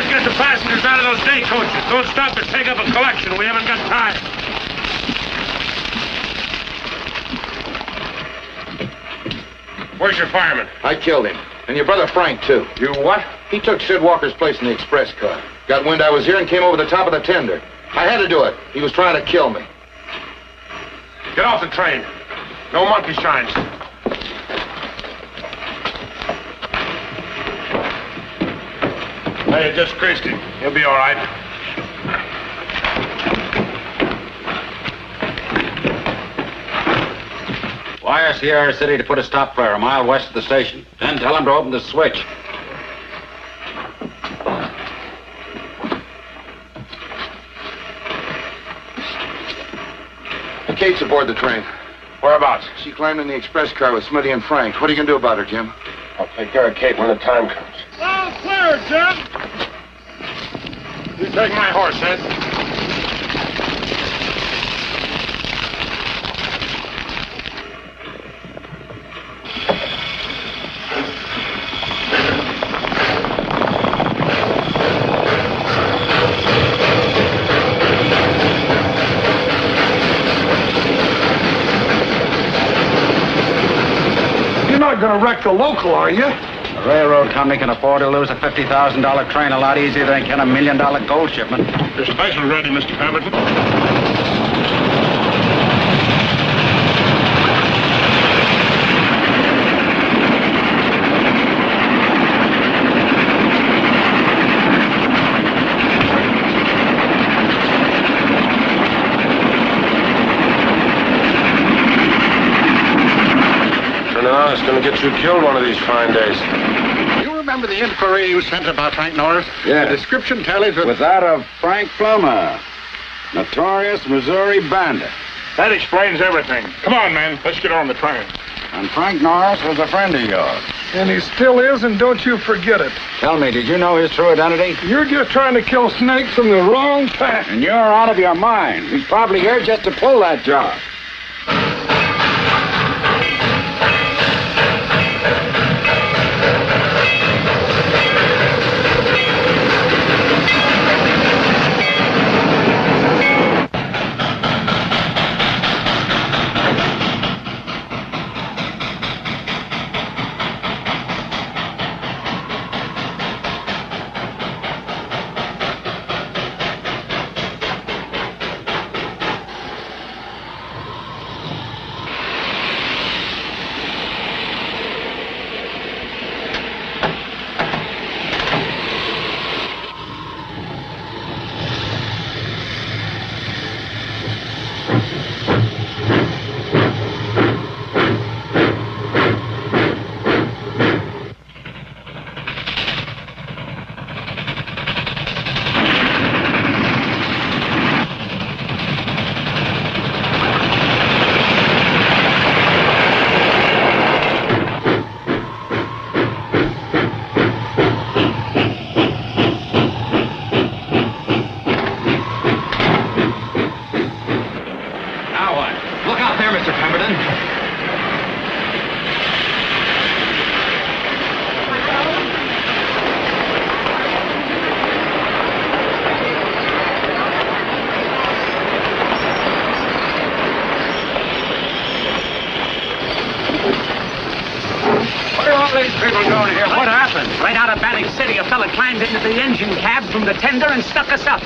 Get the passengers out of those day coaches. Don't stop to take up a collection. We haven't got time. Where's your fireman? I killed him. And your brother Frank, too. You what? He took Sid Walker's place in the express car. Got wind I was here and came over the top of the tender. I had to do it. He was trying to kill me. Get off the train. No monkey shines. Hey, you just creased him. He'll be all right. Wire Sierra City to put a stop flare a mile west of the station. Then tell them to open the switch. Kate's aboard the train. Whereabouts? She climbed in the express car with Smitty and Frank. What are you going to do about her, Jim? I'll take care of Kate when the time comes. All clear, Jim. You take my horse, Ed. Going to wreck the local, are you? The railroad company can afford to lose a $50,000 train a lot easier than they can $1 million gold shipment. Your special ready, Mr. Pemberton. It's going to get you killed one of these fine days. You remember the inquiry you sent about Frank Norris? Yeah. The description tallies with... With that of Frank Plummer, notorious Missouri bandit. That explains everything. Come on, man. Let's get on the train. And Frank Norris was a friend of yours. And he still is, and don't you forget it. Tell me, did you know his true identity? You're just trying to kill snakes from the wrong path. And you're out of your mind. He's probably here just to pull that job. People going here. What happened? Right out of Bannock City, a fella climbed into the engine cab from the tender and stuck us up.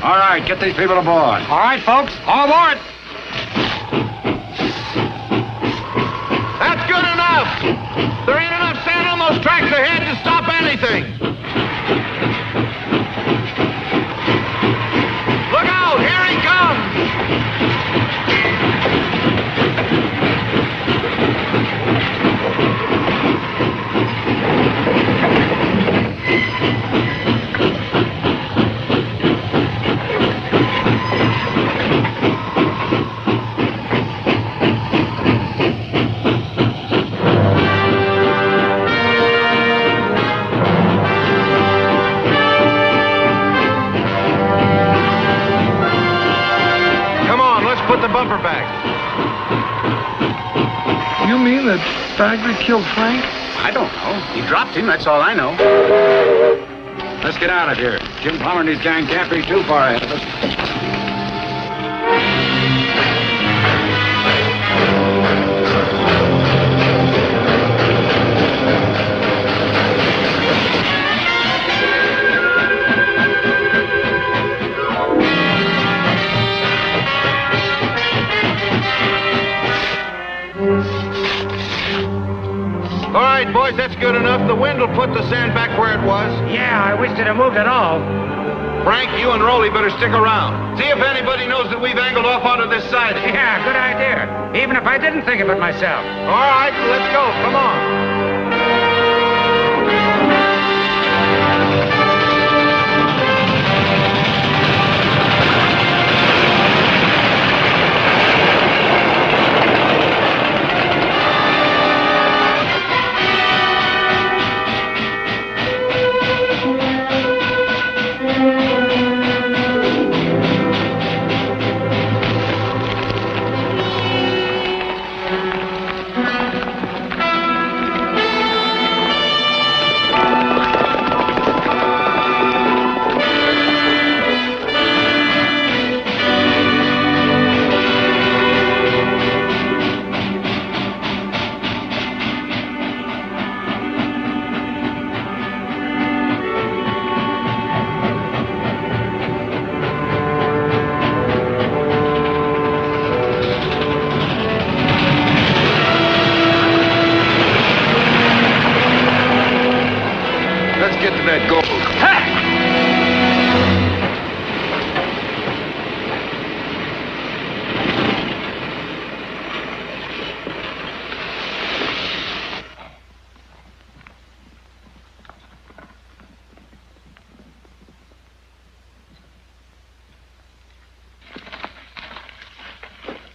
All right, get these people aboard. All right, folks, all aboard. That's good enough. There ain't enough sand on those tracks ahead to stop anything. Look out, here he You mean that Bagley killed Frank? I don't know. He dropped him, that's all I know. Let's get out of here. Jim Plummer and his gang can't be too far ahead of us. All right, boys, that's good enough. The wind will put the sand back where it was. Yeah, I wish they'd have moved at all. Frank, you and Rolly better stick around. See if anybody knows that we've angled off onto this side. Yeah, good idea. Even if I didn't think of it myself. All right, let's go. Come on.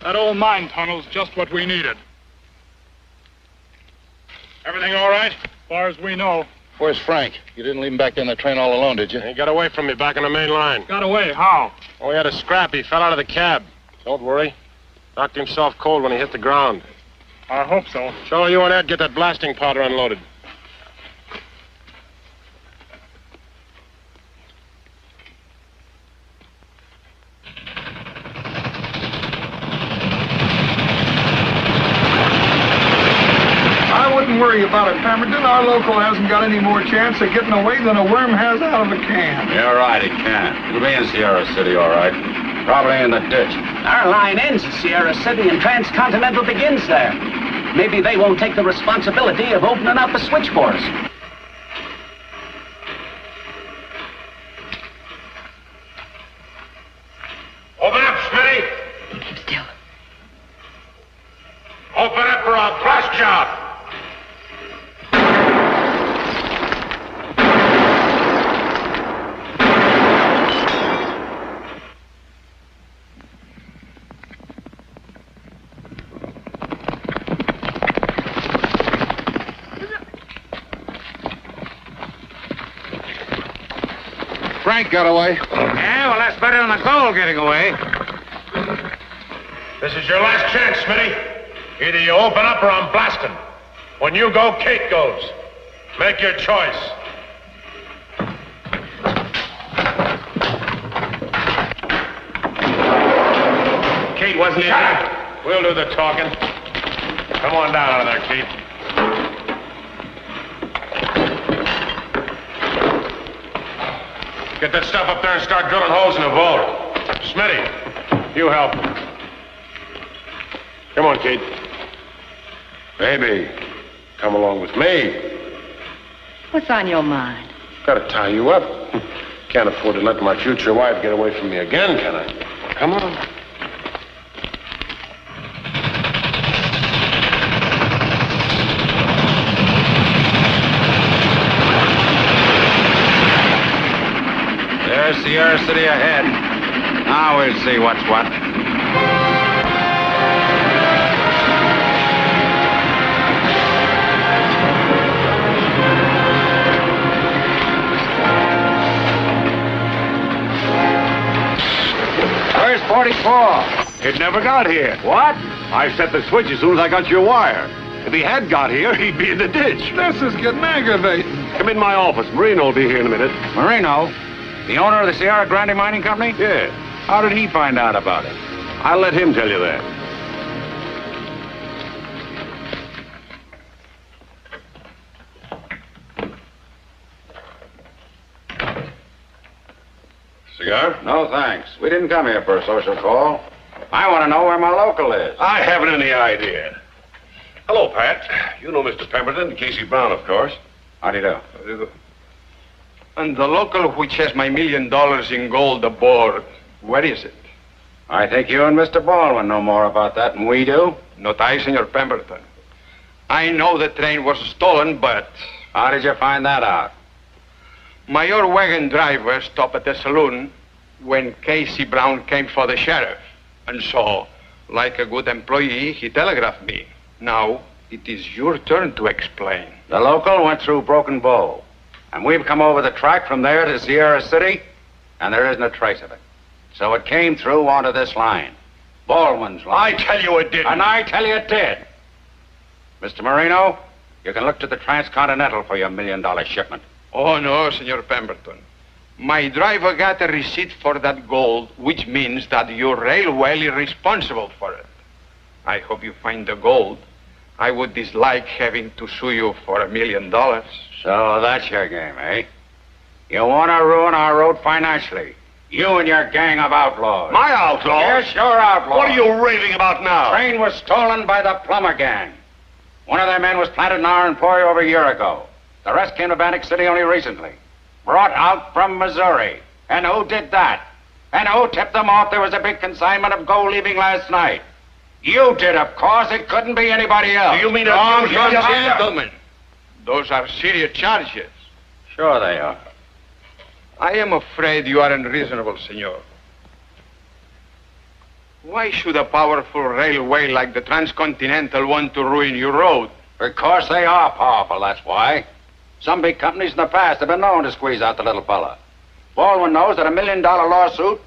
That old mine tunnel's just what we needed. Everything all right? As far as we know. Where's Frank? You didn't leave him back there in the train all alone, did you? He got away from me back on the main line. Got away? How? Oh, we had a scrap. He fell out of the cab. Don't worry. Knocked himself cold when he hit the ground. I hope so. So you and Ed get that blasting powder unloaded. I wouldn't worry about it, Pemberton. Our local hasn't got any more chance of getting away than a worm has out of a can. You're right, it can. It'll be in Sierra City, all right. Probably in the ditch. Our line ends at Sierra City and Transcontinental begins there. Maybe they won't take the responsibility of opening up a switch for us. Open up, Smitty. Keep still. Open up for a blast job. Frank got away. Yeah, well, that's better than the gold getting away. This is your last chance, Smitty. Either you open up or I'm blasting. When you go, Kate goes. Make your choice. Kate wasn't here. We'll do the talking. Come on down out of there, Kate. Get that stuff up there and start drilling holes in the vault. Smitty, you help. Come on, Kate. Baby, come along with me. What's on your mind? Gotta tie you up. Can't afford to let my future wife get away from me again, can I? Come on. There's Sierra City ahead. Now we'll see what's what. Where's 44? It never got here. What? I set the switch as soon as I got your wire. If he had got here, he'd be in the ditch. This is getting aggravating. Come in my office. Marino will be here in a minute. Marino? The owner of the Sierra Grande Mining Company? Yeah. How did he find out about it? I'll let him tell you that. Cigar? No, thanks. We didn't come here for a social call. I want to know where my local is. I haven't any idea. Hello, Pat. You know Mr. Pemberton, Casey Brown, of course. How do you do? And the local which has my $1 million in gold aboard, where is it? I think you and Mr. Baldwin know more about that than we do. Not I, Senor Pemberton. I know the train was stolen, but... How did you find that out? My your wagon driver stopped at the saloon when Casey Brown came for the sheriff. And so, like a good employee, he telegraphed me. Now, it is your turn to explain. The local went through Broken Bow. And we've come over the track from there to Sierra City, and there isn't a trace of it. So it came through onto this line. Baldwin's line. I tell you it didn't. And I tell you it did. Mr. Marino, you can look to the Transcontinental for your $1 million shipment. Oh, no, Senor Pemberton. My driver got a receipt for that gold, which means that your railway is responsible for it. I hope you find the gold. I would dislike having to sue you for $1 million. So that's your game, eh? You want to ruin our road financially. You and your gang of outlaws. My outlaws? Yes, your outlaws. What are you raving about now? The train was stolen by the Plummer gang. One of their men was planted in our employ over a year ago. The rest came to Atlantic City only recently. Brought out from Missouri. And who did that? And who tipped them off there was a big consignment of gold leaving last night? You did, of course. It couldn't be anybody else. Do you mean Gentlemen, those are serious charges. Sure they are. I am afraid you are unreasonable, senor. Why should a powerful railway like the Transcontinental want to ruin your road? Because they are powerful, that's why. Some big companies in the past have been known to squeeze out the little fella. Baldwin knows that $1 million lawsuit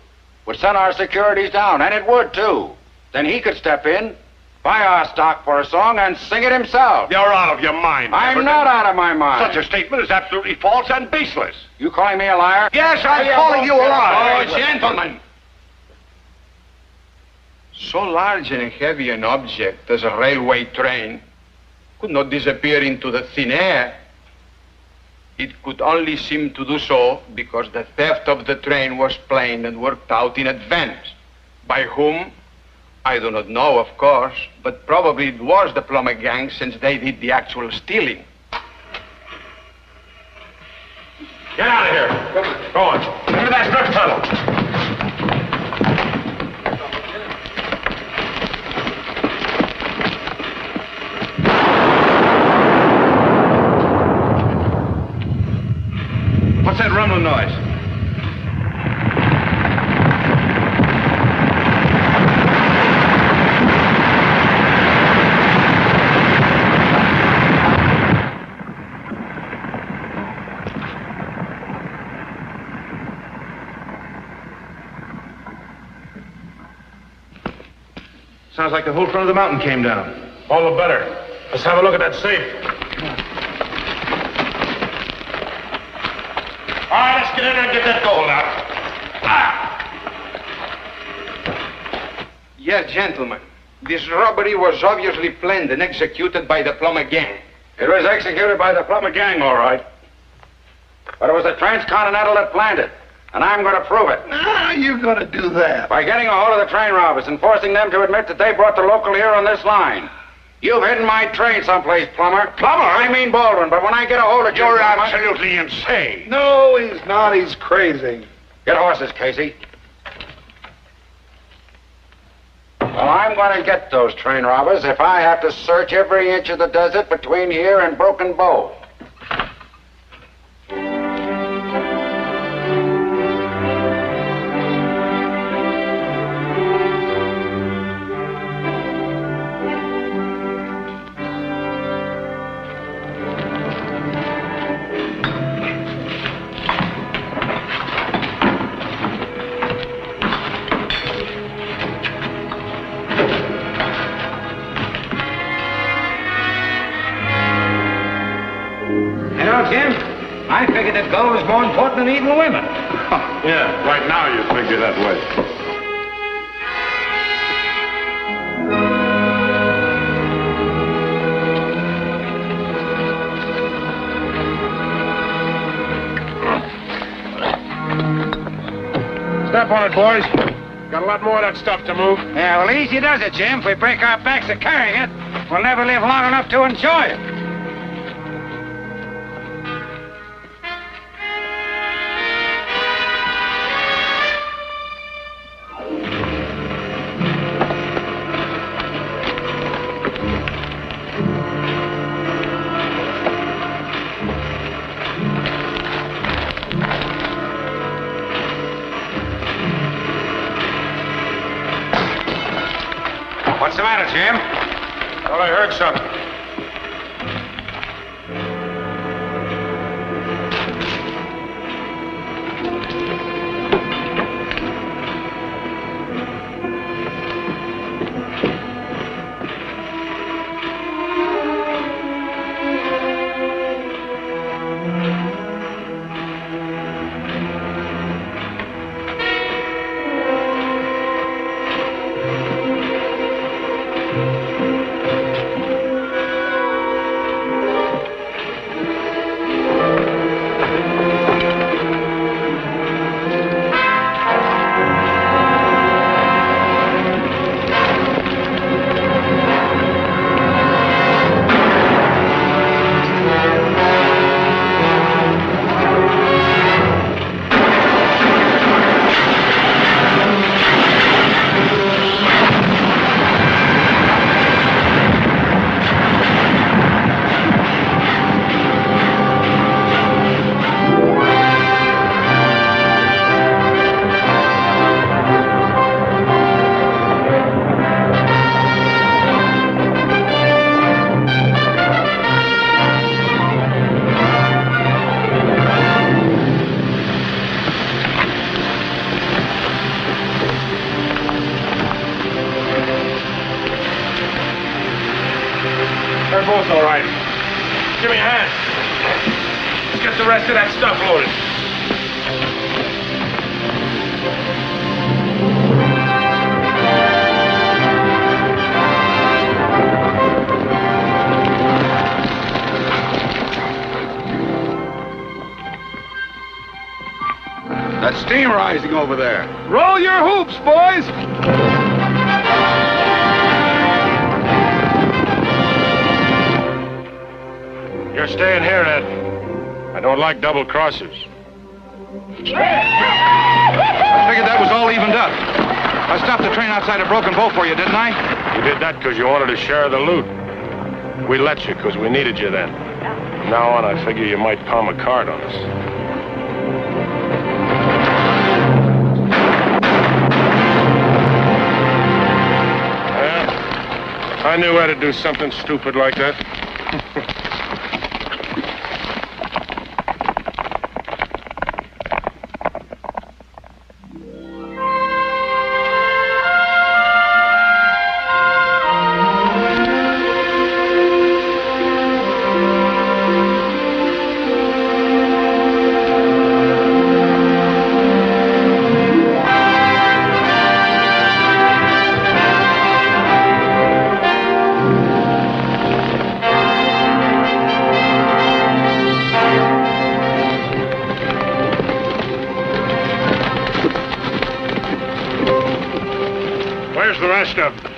would send our securities down, and it would, too. Then he could step in, buy our stock for a song, and sing it himself. You're out of your mind, I'm Pemberton. not out of my mind. Such a statement is absolutely false and baseless. You calling me a liar? Yes, I'm calling you a liar. Oh, gentlemen. So large and heavy an object as a railway train could not disappear into the thin air. It could only seem to do so because the theft of the train was planned and worked out in advance. By whom? I do not know, of course, but probably it was the Plummer gang since they did the actual stealing. Get out of here. Go on. Give me that strip tunnel. What's that rumbling noise? Sounds like the whole front of the mountain came down. All the better. Let's have a look at that safe. All right, let's get in there and get that gold out. Yes, gentlemen. This robbery was obviously planned and executed by the Plummer gang. It was executed by the Plummer gang, all right. But it was the Transcontinental that planned it. And I'm going to prove it. How are you going to do that? By getting a hold of the train robbers and forcing them to admit that they brought the local here on this line. You've hidden my train someplace, Plummer. Plummer? I mean Baldwin, but when I get a hold of you... You're Plummer, absolutely insane. No, he's not. He's crazy. Get horses, Casey. Well, I'm going to get those train robbers if I have to search every inch of the desert between here and Broken Bow. know, Jim, I figured that gold was more important than even women. Yeah, right now you figure that way. Step on it, boys. Got a lot more of that stuff to move. Yeah, well, easy does it, Jim. If we break our backs of carrying it, we'll never live long enough to enjoy it. What's the matter, Jim? Well, I heard something. They're both all right. Give me a hand. Let's get the rest of that stuff loaded. That steam rising over there. Roll your hoops, boys! You're staying here, Ed. I don't like double crossers. I figured that was all evened up. I stopped the train outside of Broken Bow for you, didn't I? You did that because you wanted to share the loot. We let you because we needed you then. From now on, I figure you might palm a card on us. Yeah, I knew Ed'd do something stupid like that.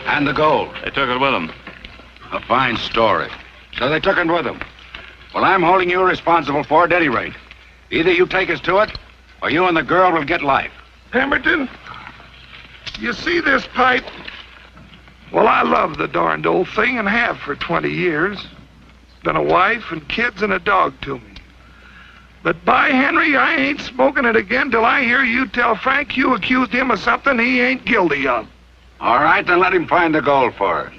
And the gold. They took it with them. A fine story. So they took it with them. Well, I'm holding you responsible for it at any rate. Either you take us to it, or you and the girl will get life. Pemberton, you see this pipe? Well, I love the darned old thing and have for 20 years. It's been a wife and kids and a dog to me. But by Henry, I ain't smoking it again till I hear you tell Frank you accused him of something he ain't guilty of. All right, then let him find the gold for us.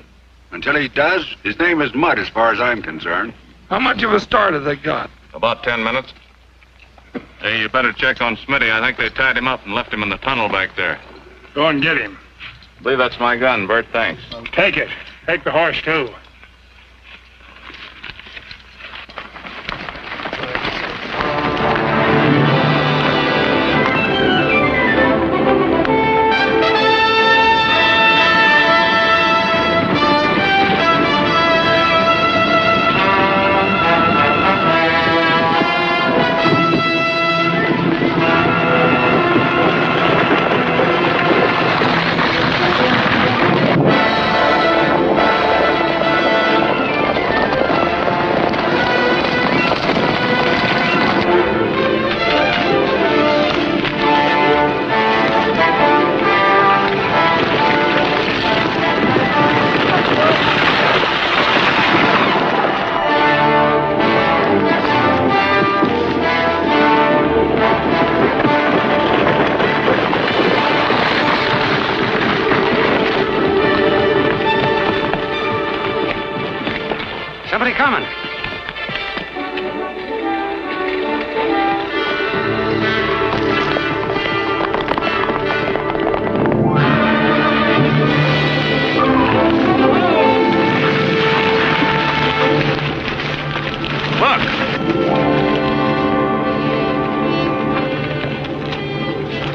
Until he does, his name is mud as far as I'm concerned. How much of a start have they got? About 10 minutes. Hey, you better check on Smitty. I think they tied him up and left him in the tunnel back there. Go and get him. I believe that's my gun, Bert. Thanks. Take it. Take the horse, too. Somebody coming. Look.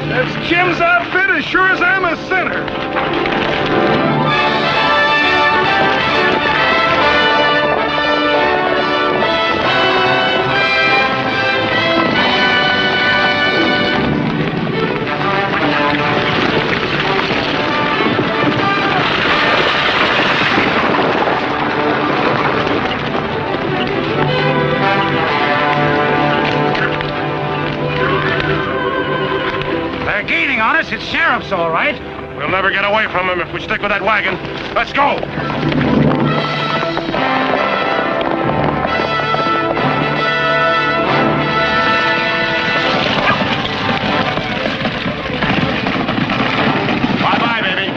That's Jim's outfit as sure as I'm a sinner. They're gaining on us. It's sheriffs, all right. We'll never get away from them if we stick with that wagon. Let's go. Bye-bye, baby.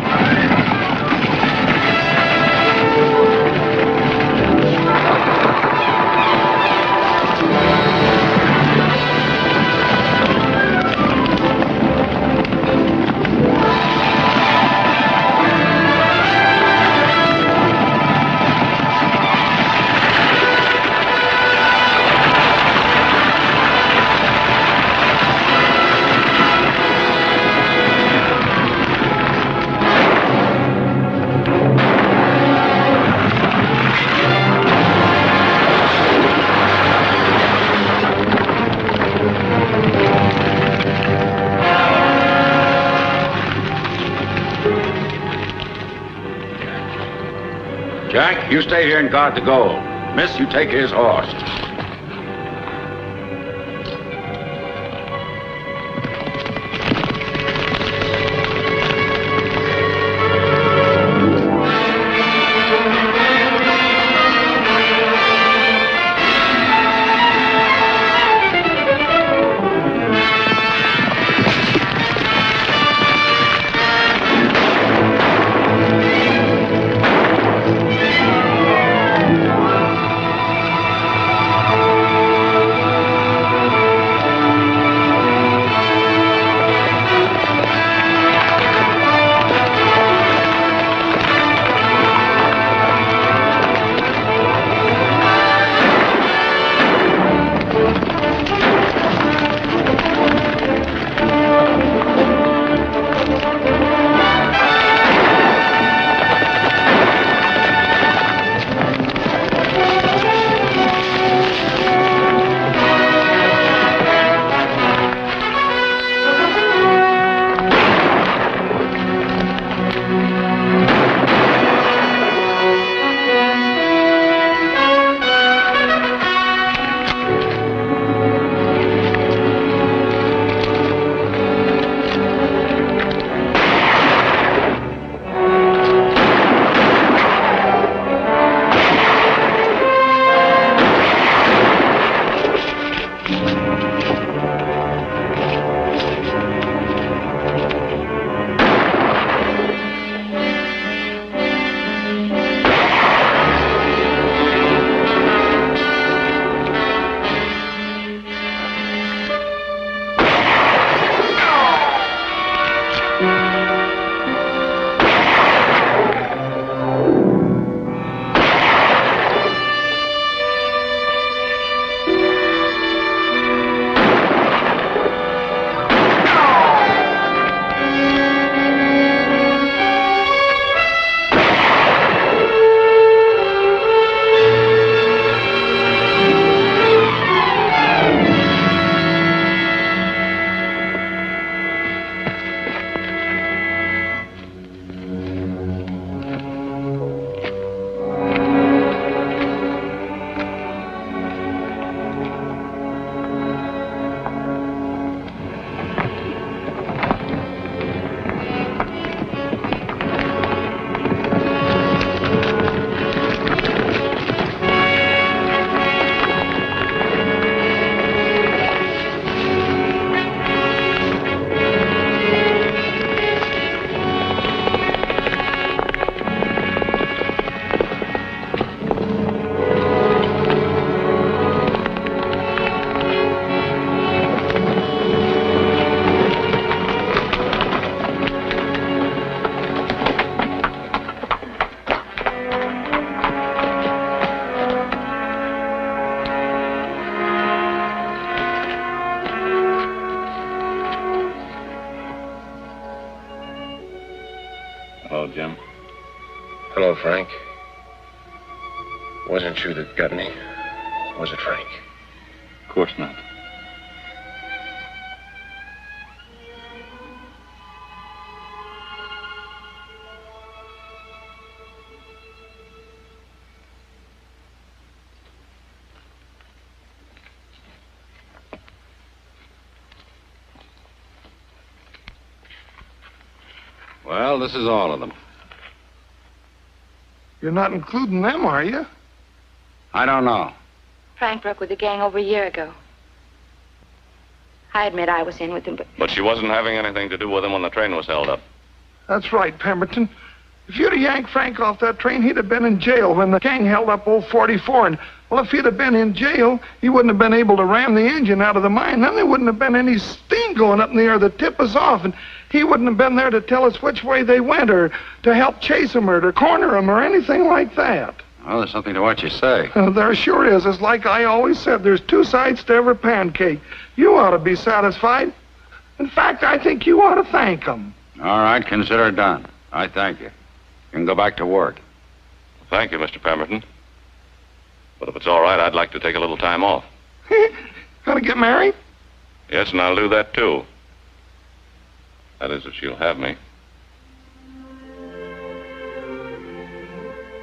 Jack, you stay here and guard the gold. Miss, you take his horse. Hello, Frank. Wasn't you that got me? Was it, Frank? Of course not. Well, this is all of them. You're not including them, are you? I don't know. Frank broke with the gang over a year ago. I admit I was in with him, but But she wasn't having anything to do with him when the train was held up. That's right, Pemberton. If you'd have yanked Frank off that train, he'd have been in jail when the gang held up old 44. And, well, if he'd have been in jail, he wouldn't have been able to ram the engine out of the mine. Then there wouldn't have been any steam going up in the air to tip us off. And he wouldn't have been there to tell us which way they went or to help chase them or to corner them or anything like that. Well, there's something to what you say. There sure is. It's like I always said, there's two sides to every pancake. You ought to be satisfied. In fact, I think you ought to thank them. All right, consider it done. I thank you. You can go back to work. Thank you, Mr. Pemberton. But if it's all right, I'd like to take a little time off. Gonna get married? Yes, and I'll do that, too. That is, if she'll have me.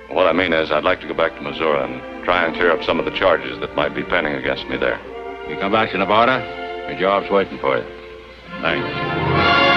What I mean is, I'd like to go back to Missouri and try and clear up some of the charges that might be pending against me there. You come back to Nevada, your job's waiting for you. Thanks.